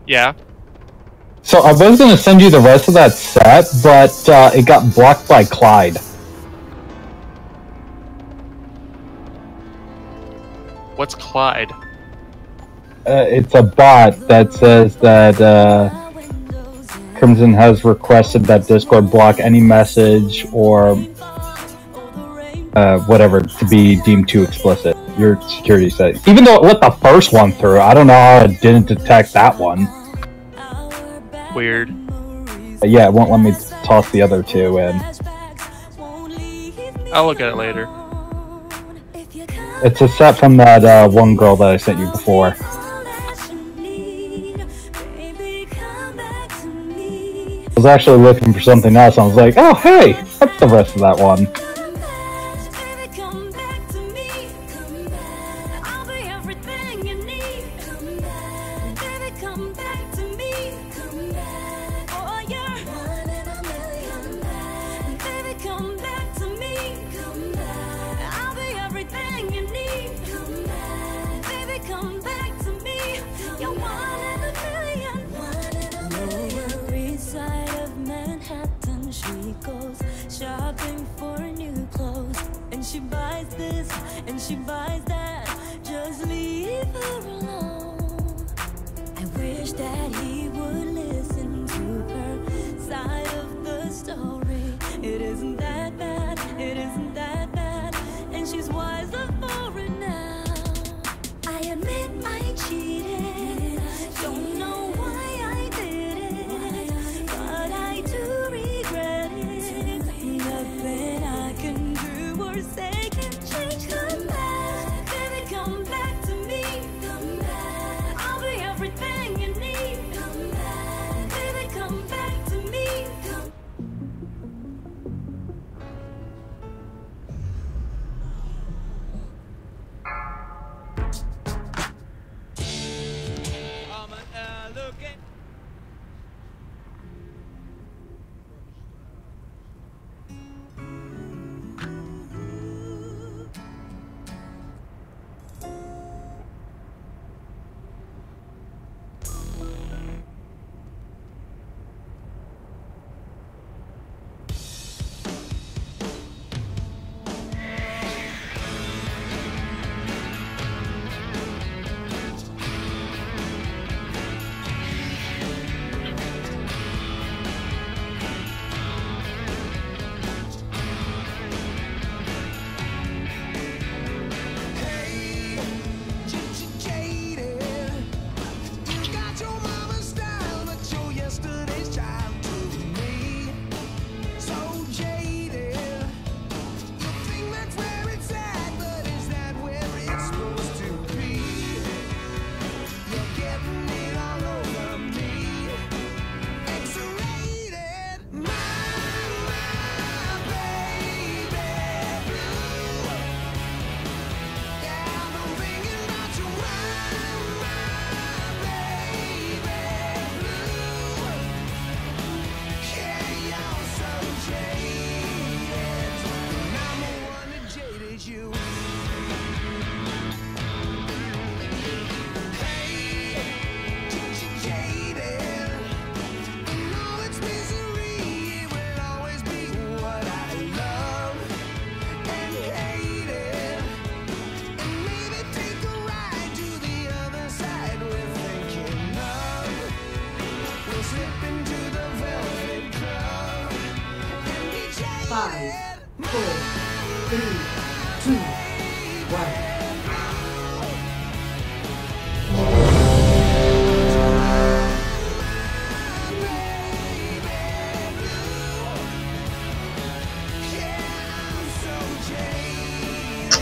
Yeah. So I was going to send you the rest of that set, but it got blocked by Clyde. What's Clyde? It's a bot that says that Crimson has requested that Discord block any message or whatever to be deemed too explicit. Your security setting. Even though it let the first one through, I don't know how it didn't detect that one. Weird. Yeah, it won't let me toss the other two in. I'll look at it later. It's a set from that one girl that I sent you before. I was actually looking for something else, and I was like, oh, hey, that's the rest of that one.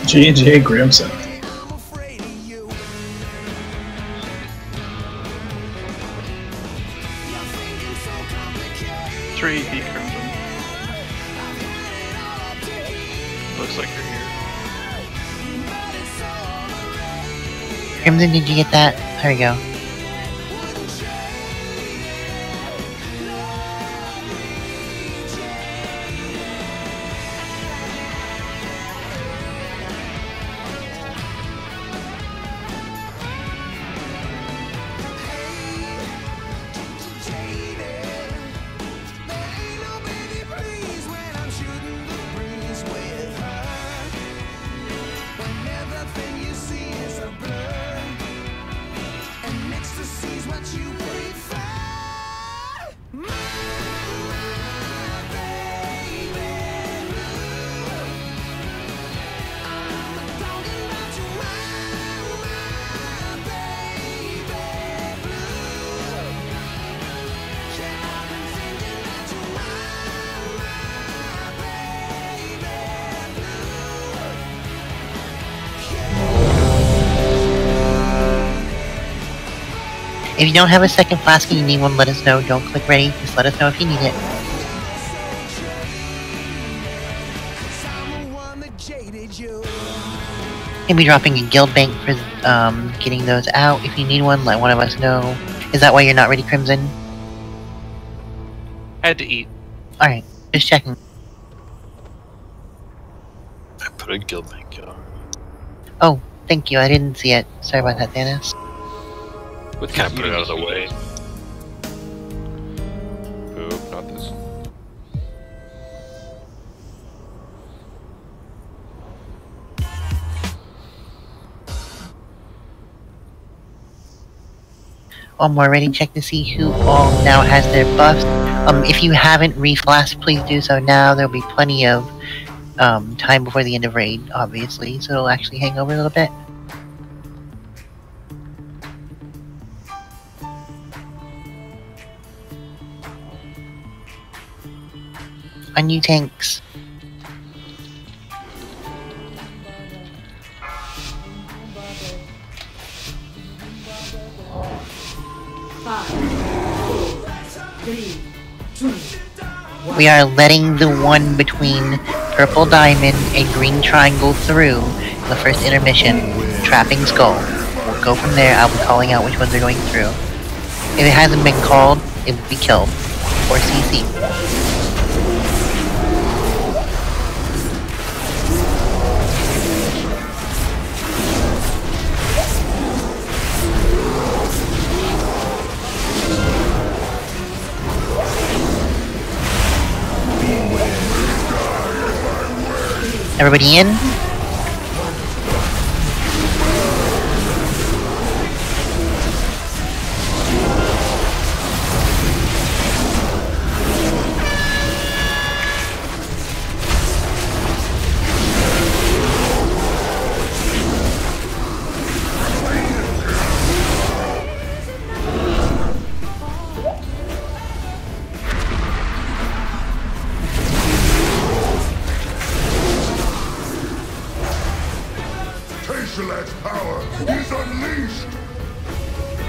J.J. Grimson. 3 B Crimson. Looks like you're here. Crimson, did you get that? There we go. If you don't have a second flask and you need one, let us know. Don't click ready. Just let us know if you need it. Maybe dropping a guild bank for getting those out. If you need one, let one of us know. Is that why you're not ready, Crimson? I had to eat. Alright, just checking. I put a guild bank on. Oh, thank you. I didn't see it. Sorry about that, Dennis. What kind of put it out of the way? Oop, not this. We're ready to check to see who all now has their buffs. If you haven't reflashed, please do so now. There'll be plenty of time before the end of raid, obviously, so it'll actually hang over a little bit. On you, tanks. We are letting the one between Purple Diamond and Green Triangle through the first intermission, Trapping Skull. We'll go from there. I'll be calling out which ones are going through. If it hasn't been called, it will be killed. Or CC. Everybody in?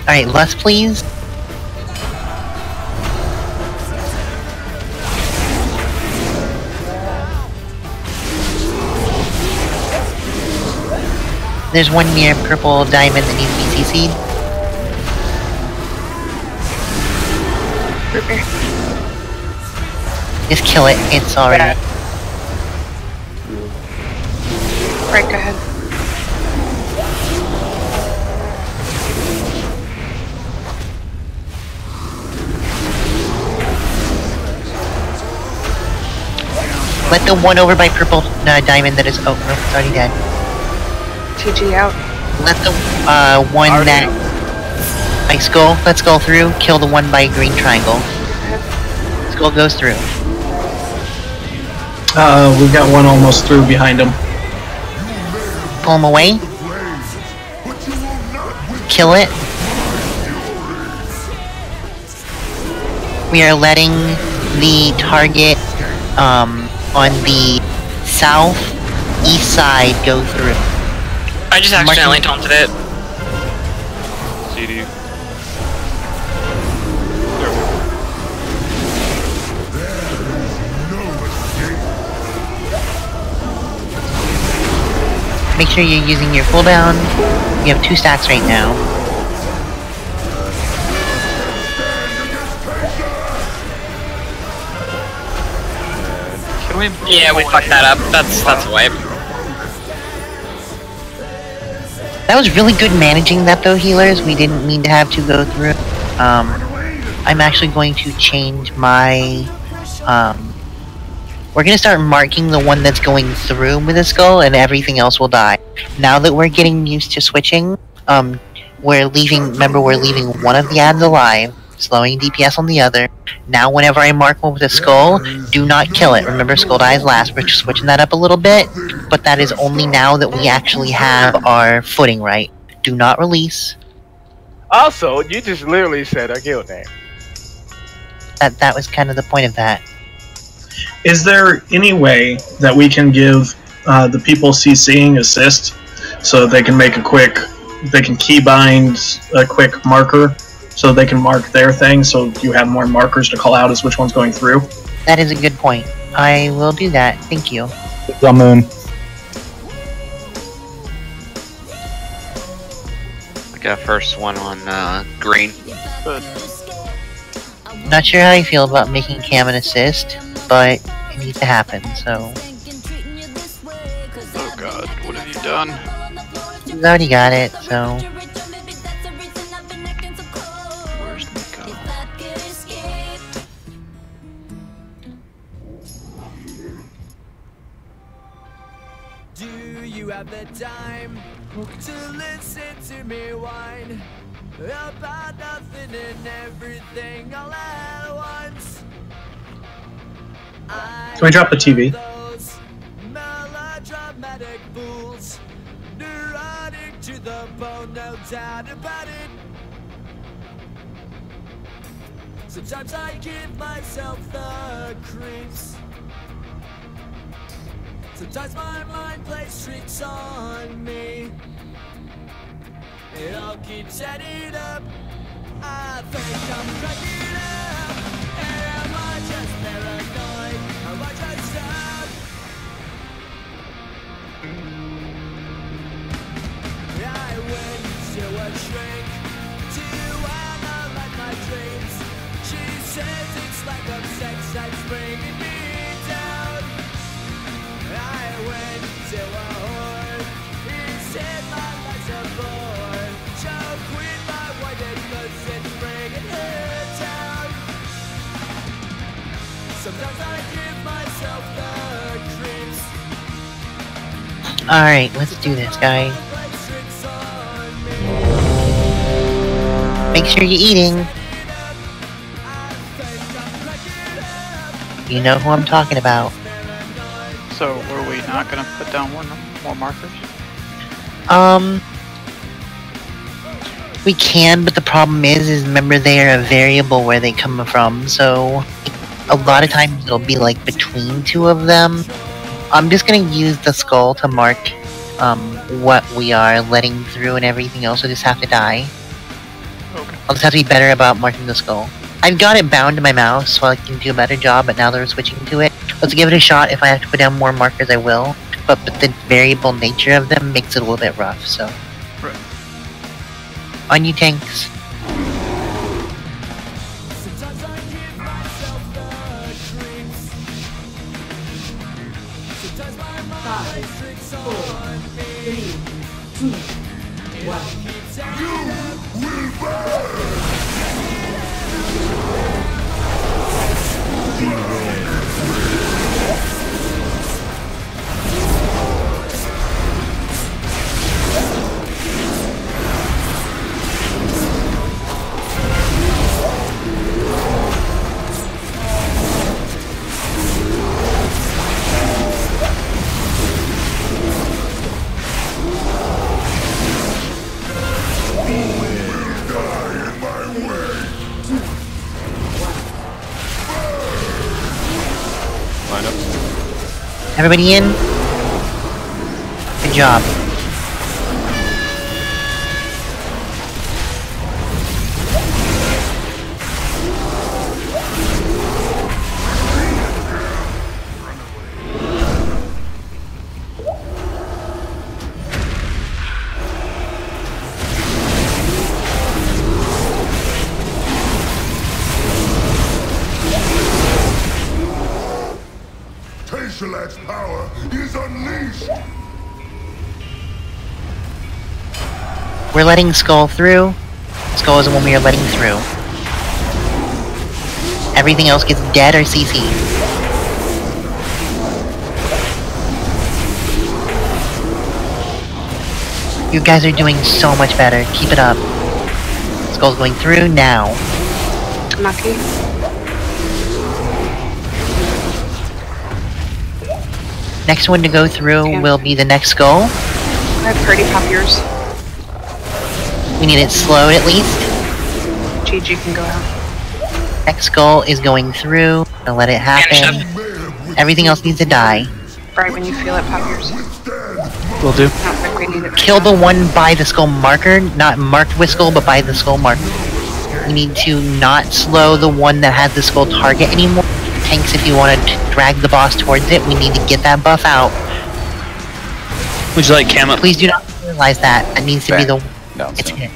Alright, Lust, please. There's one near Purple Diamond that needs to be CC'd. Just kill it, it's already... Right, go ahead. Let the one over by Purple Diamond that is... Oh, no, it's already dead. TG out. Let the one that... by Skull, let Skull through. Kill the one by Green Triangle. Skull goes through. We've got one almost through behind him. Pull him away. Kill it. We are letting the target, on the south-east side go through. I just accidentally taunted it. CD. Make sure you're using your cooldown. You have 2 stacks right now. Yeah, we fucked that up. That's a wipe. That was really good managing that though, healers. We didn't mean to have to go through. I'm actually going to change my... We're gonna start marking the one that's going through with a skull, and everything else will die. Now that we're getting used to switching, we're leaving one of the ads alive, slowing DPS on the other. Now whenever I mark one with a skull, do not kill it. Remember, skull dies last. We're just switching that up a little bit, but that is only now that we actually have our footing right. Do not release. Also, you just literally said our guild name. That was kind of the point of that. Is there any way that we can give the people CCing assist so they can make they can keybind a quick marker so they can mark their thing, so you have more markers to call out as which one's going through. That is a good point. I will do that. Thank you. The moon. I got first one on green. Good. Not sure how I feel about making Cam an assist, but it needs to happen, so... Oh god, what have you done? He's already got it, so... Where's Nico? Do you have the time to listen to me whine about nothing and everything all at once? Can we drop the TV? Those melodramatic fools, neurotic to the bone, no doubt about it. Sometimes I give myself the creeps. Sometimes my mind plays tricks on me. It all keeps adding up. I think I'm cracking up. Am I just paranoid? Am I just up? I went to a shrink to analyze my dreams. She says it's like a sex that's bringing me down. I went to a whore. He said my life's a bore. Choke with my wife because it's bringing her down. Sometimes I give myself the creeps. Alright, let's do this, guys. Make sure you're eating. You know who I'm talking about. So, were we not gonna put down more markers? We can, but the problem is remember they are a variable where they come from, so a lot of times it'll be like between two of them. I'm just gonna use the skull to mark what we are letting through, and everything else will just have to die. Okay. I'll just have to be better about marking the skull. I've got it bound to my mouse so I can do a better job, but now they're switching to it. Let's give it a shot. If I have to put down more markers, I will. But the variable nature of them makes it a little bit rough, so... Right. On you, tanks. Everybody in? Good job. Tashalat's power is unleashed! We're letting Skull through. Skull is the one we are letting through. Everything else gets dead or CC. You guys are doing so much better. Keep it up. Skull's going through now. Lucky. Next one to go through will be the next skull. I have pretty pop yours. We need it slowed at least. GG can go out. Next skull is going through. I'll let it happen. Everything else needs to die. Right when you feel it, pop yours. Will do. I don't think we need it. Kill the one by the skull marker, not marked with skull, but by the skull marker. We need to not slow the one that has the skull target anymore. Tanks, if you want to drag the boss towards it, we need to get that buff out. Would you like camo? Please do not realize that. That needs to be the No, it's hit.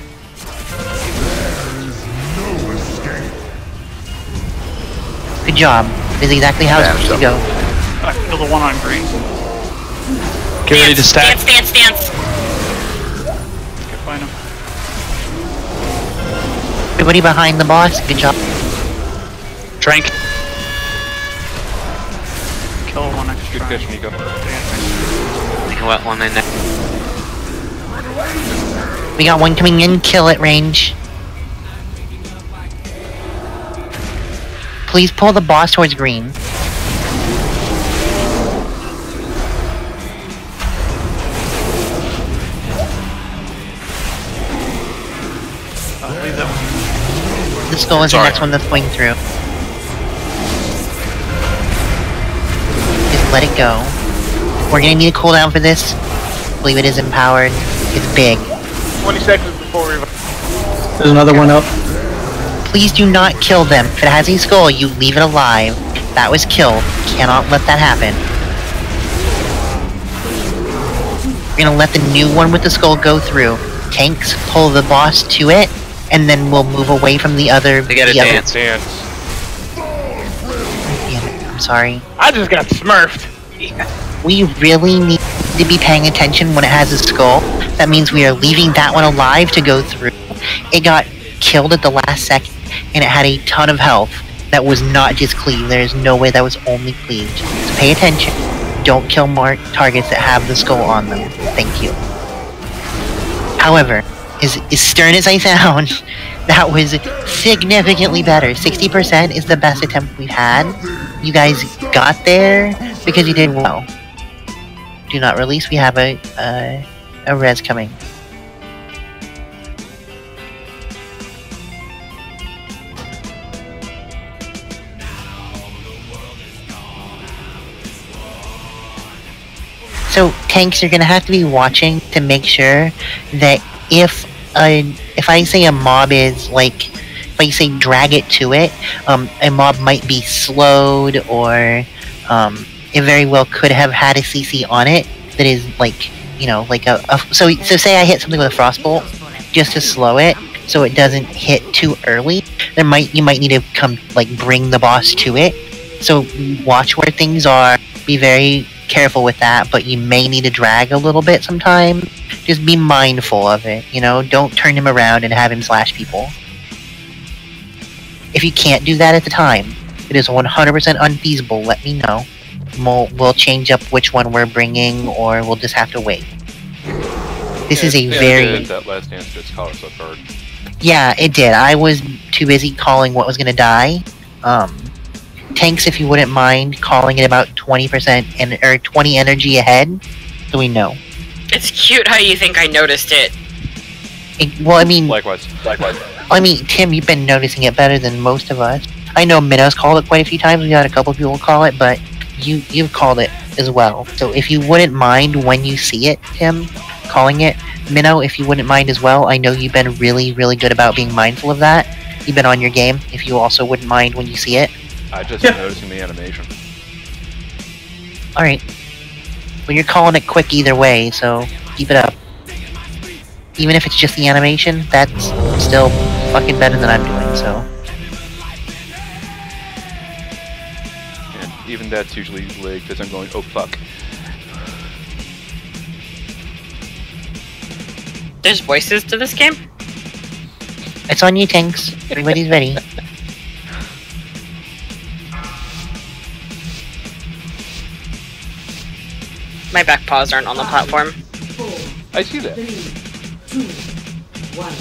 Good job. This is exactly how it's supposed to go. I kill the one on green. Get ready to stack. Dance. Okay, find him. Everybody behind the boss, good job. Drink. Kill one extra. Good catch, Nico. You can let one in there. We got one coming in, kill at range. Please pull the boss towards green. Leave that one. The skull is the next one that's going through. Just let it go. We're gonna need a cooldown for this. I believe it is empowered. It's big. 20 seconds before we... There's another one up. Please do not kill them. If it has a skull, you leave it alive. That was killed. Cannot let that happen. We're gonna let the new one with the skull go through. Tanks, pull the boss to it, and then we'll move away from the other... They gotta dance. Damn it, I'm sorry. I just got smurfed. We really need to be paying attention when it has a skull. That means we are leaving that one alive to go through. It got killed at the last second, and it had a ton of health that was not just cleaved. There is no way that was only cleaved. So pay attention. Don't kill more targets that have the skull on them. Thank you. However, as stern as I sound, that was significantly better. 60% is the best attempt we've had. You guys got there because you did well. Do not release. We have a res coming. So tanks, you're gonna have to be watching to make sure that if I say a mob is like, if I say drag it to it, a mob might be slowed, or it very well could have had a CC on it that is like, you know, like so say I hit something with a frostbolt just to slow it so it doesn't hit too early. You might need to bring the boss to it. So watch where things are. Be very careful with that, but you may need to drag a little bit sometime. Just be mindful of it, you know? Don't turn him around and have him slash people. If you can't do that at the time, it is 100% unfeasible, let me know. We'll change up which one we're bringing, or we'll just have to wait. This is a very... That last dance just caught us off guard. Yeah, it did. I was too busy calling what was gonna die. Tanks, if you wouldn't mind calling it about 20% or 20 energy ahead, so we know. It's cute how you think I noticed it. Well, I mean... Likewise. I mean, Tim, you've been noticing it better than most of us. I know Minnow's called it quite a few times. We had a couple people call it, but you've called it as well. So if you wouldn't mind when you see it, Tim, calling it. Minnow, if you wouldn't mind as well. I know you've been really, really good about being mindful of that. You've been on your game. If you also wouldn't mind when you see it. I just noticing the animation. Alright. Well, you're calling it quick either way, so keep it up. Even if it's just the animation, that's still fucking better than I'm doing, so. And even that's usually leg because I'm going, oh fuck. There's voices to this game? It's on you, tanks. Everybody's ready. My back paws aren't on the platform. I see that. 3, 2, 1.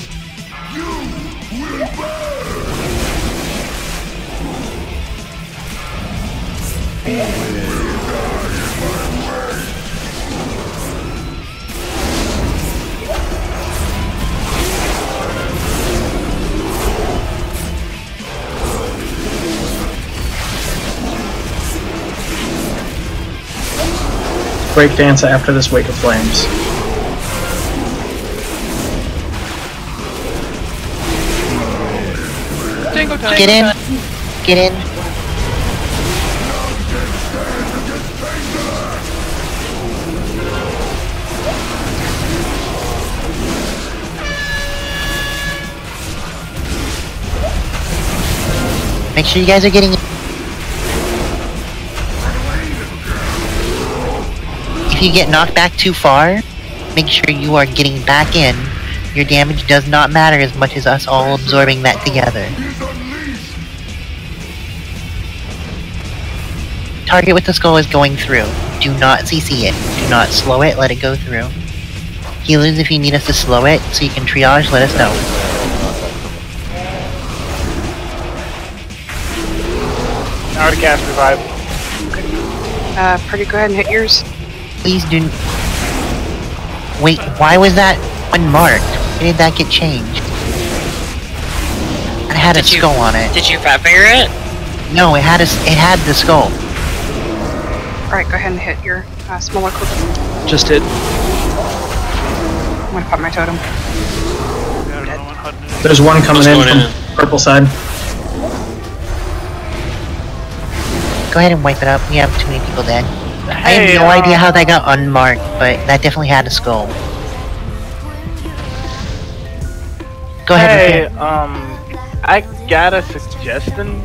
Breakdance after this Wake of Flames. okay. Get in. Get in. Make sure you guys are getting. If you get knocked back too far, make sure you are getting back in. Your damage does not matter as much as us all absorbing that together. Target with the skull is going through. Do not CC it. Do not slow it, let it go through. Healers, if you need us to slow it so you can triage, let us know. I already cast revive. Pretty go ahead and hit yours. Please do. Wait, why was that unmarked? Why did that get changed? It had a skull on it. Did you fat finger it? No, it had the skull. Alright, go ahead and hit your smaller cookie. Just hit. I'm gonna pop my totem. There's one coming in from purple side. Go ahead and wipe it up. We have too many people dead. I have no idea how that got unmarked, but that definitely had a skull. Go ahead. Hey, I got a suggestion.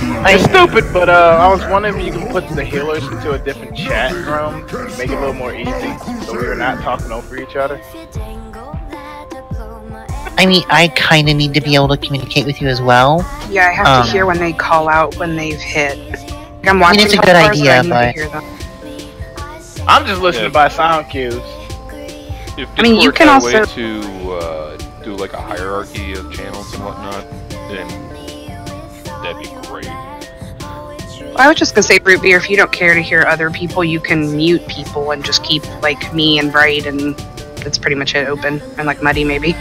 It's stupid, but I was wondering if you can put the healers into a different chat room to make it a little more easy, so we were not talking over each other. I mean, I kind of need to be able to communicate with you as well. Yeah, I have to hear when they call out when they've hit. Like, I'm watching. I mean, it's a good idea, but I'm just listening by sound cues. If I mean, you can Discord had a also way to do like a hierarchy of channels and whatnot, then that'd be great. I was just gonna say, Root Beer, if you don't care to hear other people, you can mute people and just keep like me and Bright, and that's pretty much it open, and like Muddy maybe.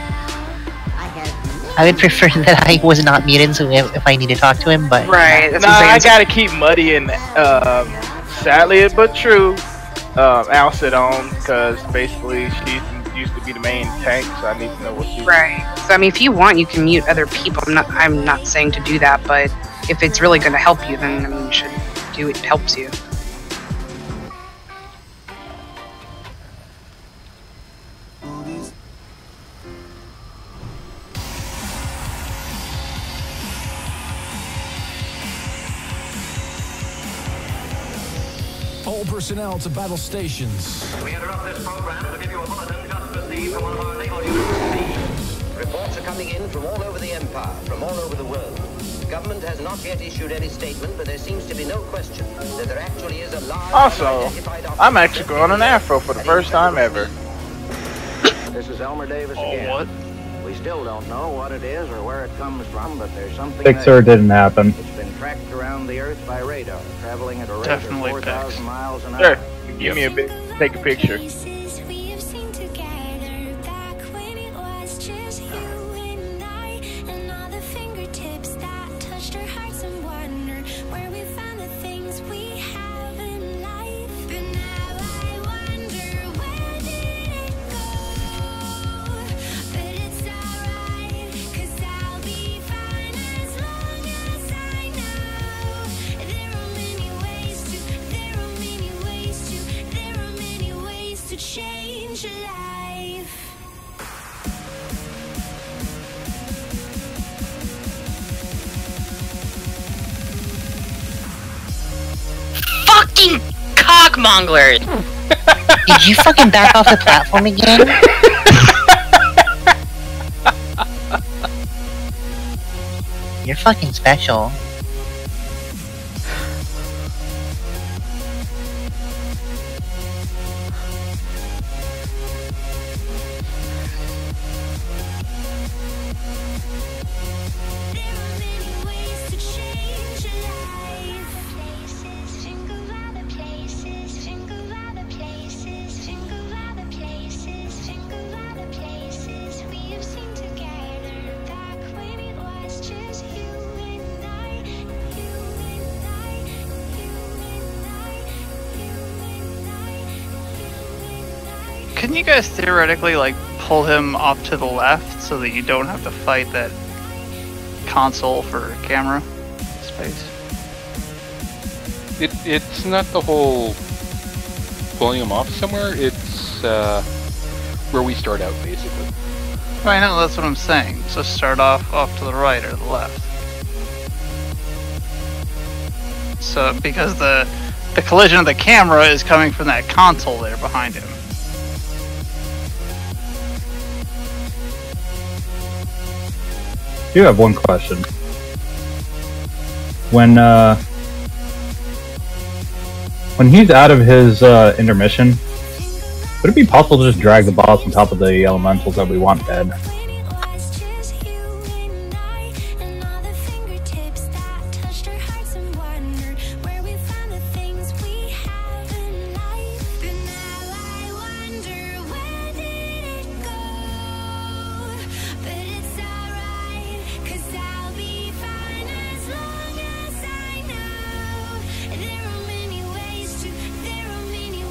I would prefer that I was not muted, so if I need to talk to him, but... Right, Nah, I gotta keep Muddy and, sadly but true, Al sit on, because basically she used to be the main tank, so I need to know what she's... Right. So, I mean, if you want, you can mute other people. I'm not saying to do that, but if it's really gonna help you, then, I mean, you should do it. It helps you. All personnel to battle stations. We interrupt this program to give you a bulletin just received from one of our naval units. Reports are coming in from all over the Empire, from all over the world. The government has not yet issued any statement, but there seems to be no question that there actually is a large... Also, I'm actually growing an afro for the first time ever. This is Elmer Davis again. What? We still don't know what it is or where it comes from, but there's something Fixer didn't happen. It's been tracked around the Earth by radar, traveling at a rate Definitely of 4,000 miles an hour. Sure, give me a bit, take a picture. Fucking cockmonglers! Did you fucking back off the platform again? You're fucking special. Can you guys theoretically like pull him off to the left so that you don't have to fight that console for camera space. It's not the whole pulling them off somewhere. It's where we start out, basically. I know, that's what I'm saying. So start off to the right or the left. So because the collision of the camera is coming from that console there behind him. I do have one question. When he's out of his intermission, would it be possible to just drag the boss on top of the elementals that we want dead?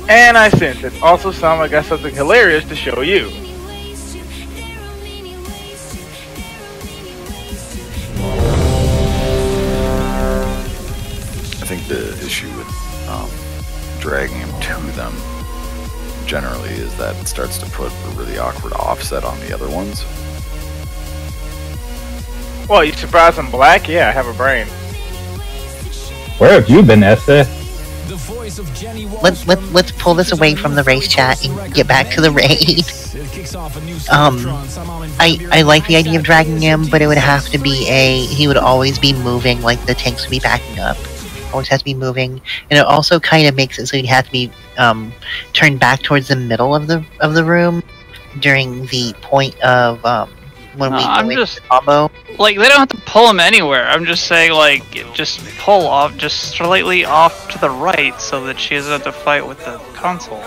And I sent it. Also, Sam, I got something hilarious to show you. I think the issue with dragging him to them generally is that it starts to put a really awkward offset on the other ones. Well, you surprised I'm black? Yeah, I have a brain. Where have you been, Esther? Let's pull this away from the race chat and get back to the raid. I like the idea of dragging him, but it would have to be he would always be moving, like the tanks would be backing up. Always has to be moving, and it also kind of makes it so he'd have to be turned back towards the middle of the room during the point of when we go into the combo. Like, they don't have to pull him anywhere. I'm just saying, like, just pull off, just slightly off to the right so that she doesn't have to fight with the console.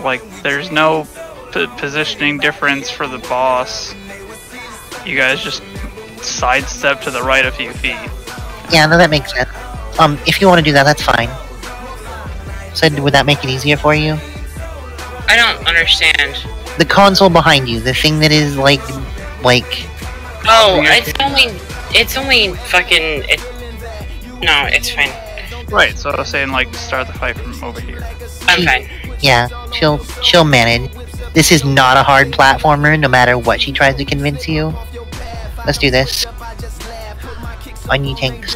Like, there's no positioning difference for the boss. You guys just sidestep to the right a few feet. Yeah, no, that makes sense. If you want to do that, that's fine. So, would that make it easier for you? I don't understand. The console behind you, the thing that is like... Oh, it's only fucking... No, it's fine. Right, so I was saying, like, start the fight from over here. I'm fine. Yeah, she'll manage. This is not a hard platformer, no matter what she tries to convince you. Let's do this. On you tanks.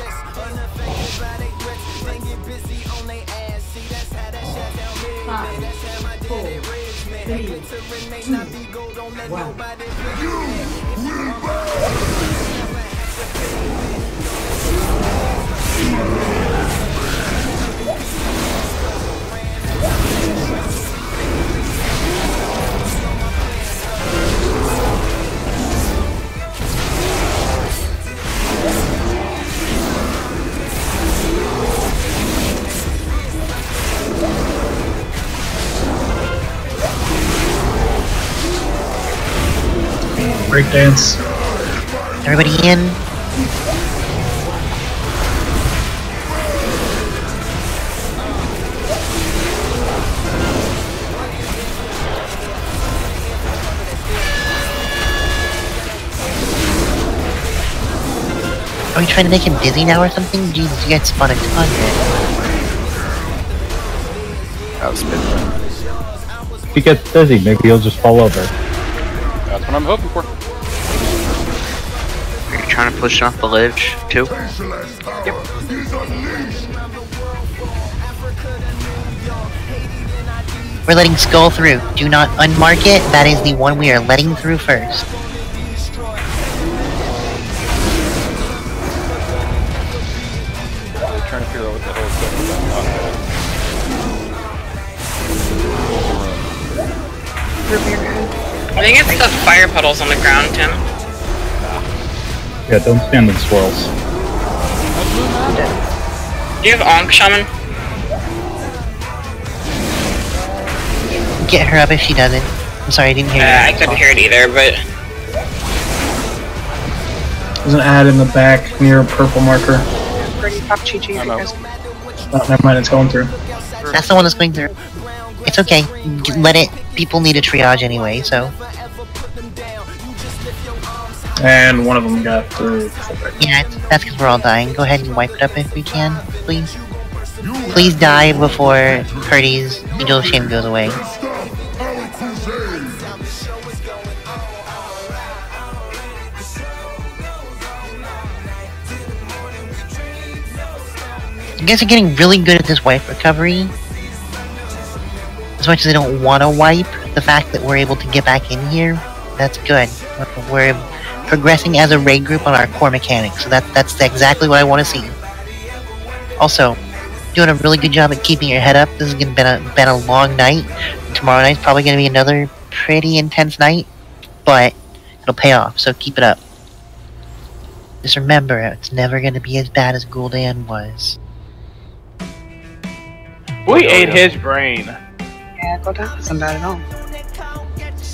Breakdance. Everybody in? Are we trying to make him dizzy now or something? Jesus, you guys spun a ton here. If he gets dizzy, maybe he'll just fall over. That's what I'm hoping for. Are you trying to push off the ledge, too? Yep. We're letting Skull through. Do not unmark it. That is the one we are letting through first. I'm trying to figure out what the hell is going on. I think it's the fire puddles on the ground, Tim. Yeah, don't stand in swirls. Do you have Ankh, Shaman? Get her up if she doesn't. I'm sorry, I didn't hear you. I couldn't hear it either, but... There's an ad in the back near a purple marker. Pretty pop Chi-Chi if you guys... Oh, never mind, it's going through. That's the one that's going through. It's okay. Let it. People need a triage anyway, so. And one of them got through. Yeah, that's because we're all dying. Go ahead and wipe it up if we can, please. Please die before Purdy's Angel of Shame goes away. You guys are getting really good at this wipe recovery. As much as I don't want to wipe, the fact that we're able to get back in here, that's good. We're progressing as a raid group on our core mechanics, so that's exactly what I want to see. Also, doing a really good job at keeping your head up. This has been a long night. Tomorrow night's probably going to be another pretty intense night, but it'll pay off, so keep it up. Just remember, it's never going to be as bad as Gul'dan was. We ate his brain. Yeah, Gul'dan wasn't bad at all.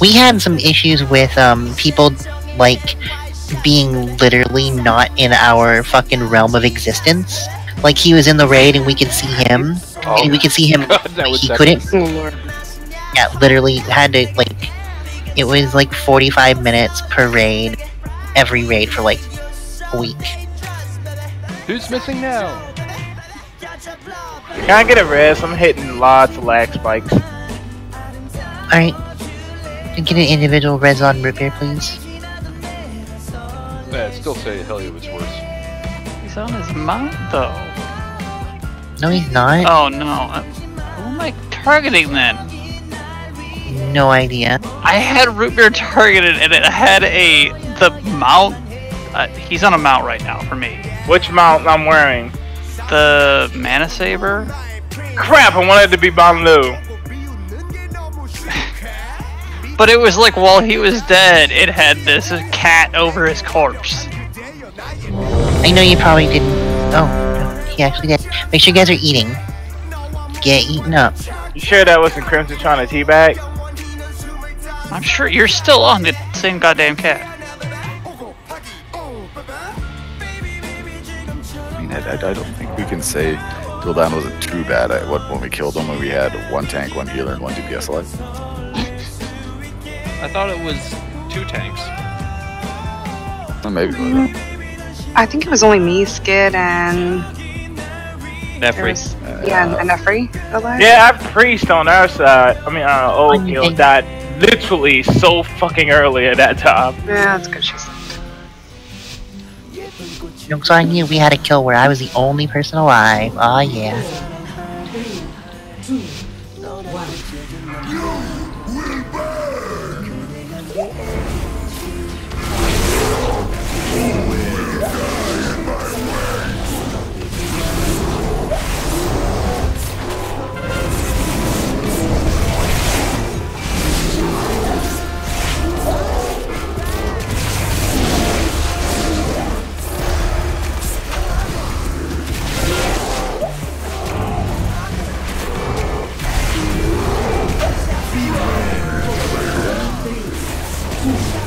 We had some issues with people like being literally not in our fucking realm of existence. Like he was in the raid and we could see him, and we could see him. He couldn't. Yeah, literally had to like. It was like 45 minutes per raid, every raid for like a week. Who's missing now? Can I get a rest? I'm hitting lots of lag spikes. Alright. Get an individual res on repair, please. Yeah, I'd still say Helio was worse. He's on his mount, though. No, he's not. Oh, no. Who am I targeting, then? No idea. I had root beer targeted, and it had the mount. He's on a mount right now for me. Which mount I'm wearing? The Mana Saber. Crap! I wanted it to be Banlu. But it was like while he was dead, it had this cat over his corpse. I know you probably didn't. Oh, no, he actually did. Make sure you guys are eating. Get eaten up. You sure that wasn't Crimson trying to teabag? I'm sure you're still on the same goddamn cat. I mean, I don't think we can say Gul'dan wasn't too bad. When we killed him, when we had one tank, one healer, and one DPS alive. I thought it was 2 tanks. Well, maybe. I think it was only me, Skid, and Nefri. Yeah, and Nefri alive. Yeah, our priest on our side. I mean, our old guild died literally so fucking early at that time. Yeah, that's good. She's. Jokes on you, we had a kill where I was the only person alive. Aw, yeah. 3, 2, 1.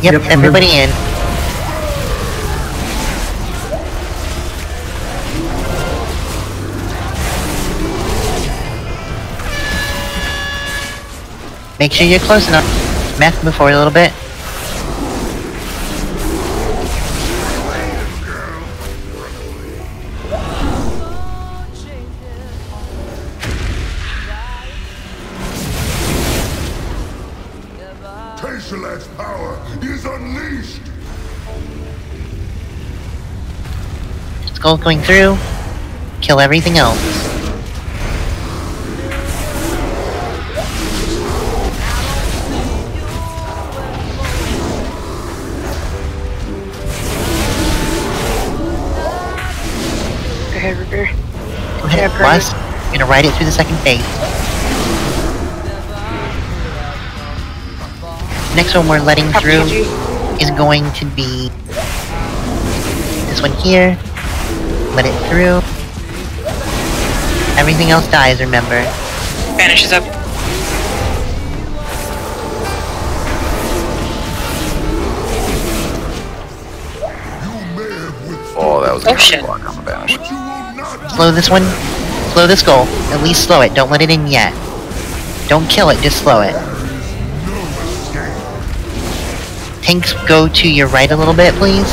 Yep, everybody in. Make sure you're close enough. Meth, move forward a little bit. Tesselac's power is unleashed! Skull going through. Kill everything else. Go ahead, Repair. Go ahead, plus. You're gonna ride it through the second phase. Next one we're letting through is going to be this one here. Let it through. Everything else dies, remember. Vanishes up. Oh, that was Oh, a shit. block on the banish. Slow this one. Slow the skull. At least slow it. Don't let it in yet. Don't kill it, just slow it. tanks go to your right a little bit, please?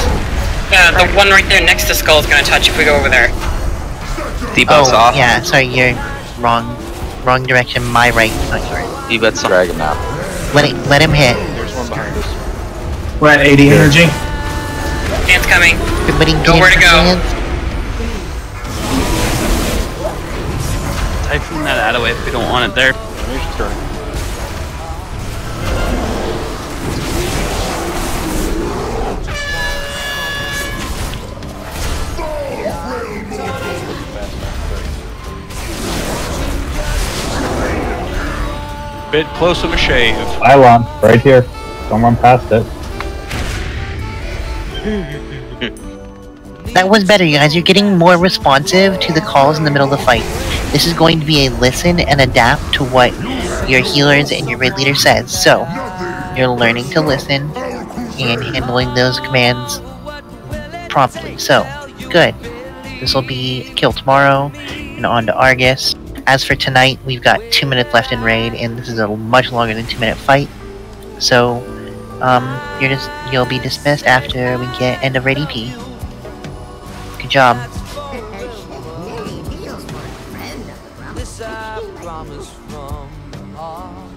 The one right there next to Skull is gonna touch if we go over there. Debuff's off. Yeah, sorry, you're wrong direction. My right, not yours. Debuff's off. Drag him out. Let him hit. There's one behind us. We're at 80 energy. Dance coming. Everybody Know where to go. Typhoon that out of the way if we don't want it there. Bit close of a shave. Pylon, right here. Don't run past it. That was better, you guys. You're getting more responsive to the calls in the middle of the fight. This is going to be a listen and adapt to what your healers and your raid leader says. So, you're learning to listen and handling those commands promptly. So, good. This will be kill tomorrow and on to Argus. As for tonight, we've got 2 minutes left in raid, and this is a much longer than 2-minute fight. So, you'll be dismissed after we get end of raid EP. Good job. This I promise from the heart.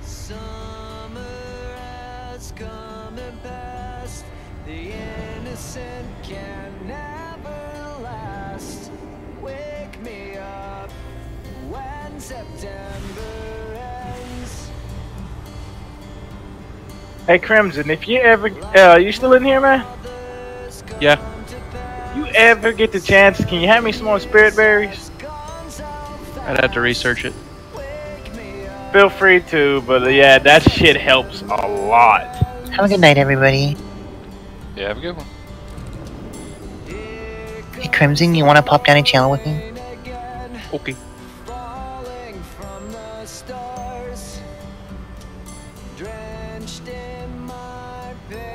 Summer has come and passed. The innocent can never last. Wake me up when September ends. Hey Crimson, if you ever, you still in here, man? Yeah. You ever get the chance, can you have me some more spirit berries? I'd have to research it. Feel free to, but yeah, that shit helps a lot. Have a good night, everybody. Yeah, have a good one. Hey, Crimson, you want to pop down a channel with me? Okay.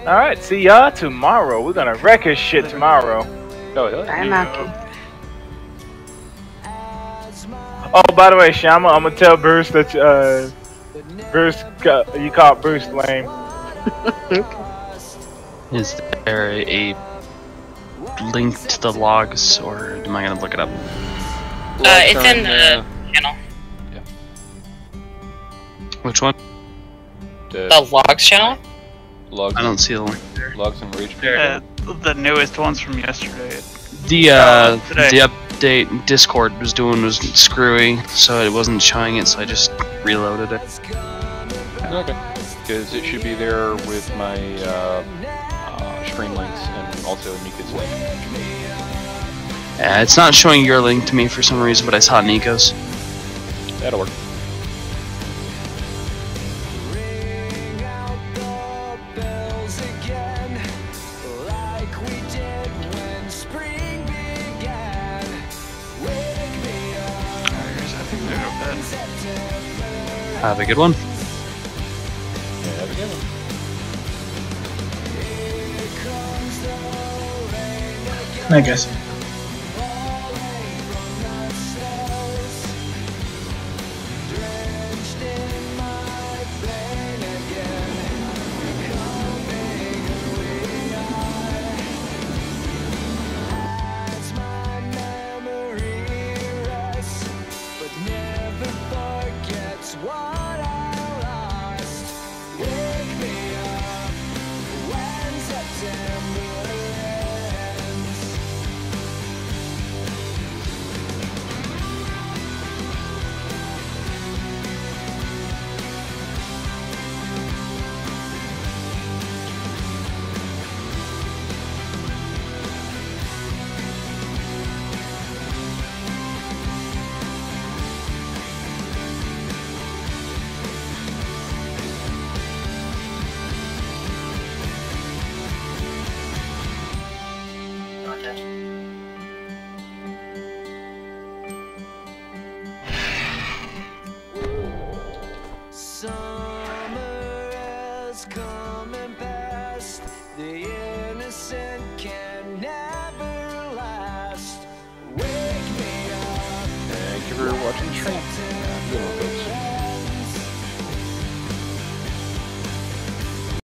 Alright, see y'all tomorrow. We're gonna wreck his shit tomorrow. Bye, Maki. Oh, by the way, Shama, I'm gonna tell Bruce that you called Bruce lame. Is there a link to the logs, or am I gonna look it up? It's in the channel. Which one? The logs channel? Logs. I don't see the link there. Logs and Rage. The newest ones from yesterday. The today. the update Discord was doing was screwy, so it wasn't showing it, so I just reloaded it. Okay. Because it should be there with my stream links and also Nika's link. Yeah, it's not showing your link to me for some reason, but I saw Nico's. That'll work. Have a good one. Yeah, have a good one. I guess. troops.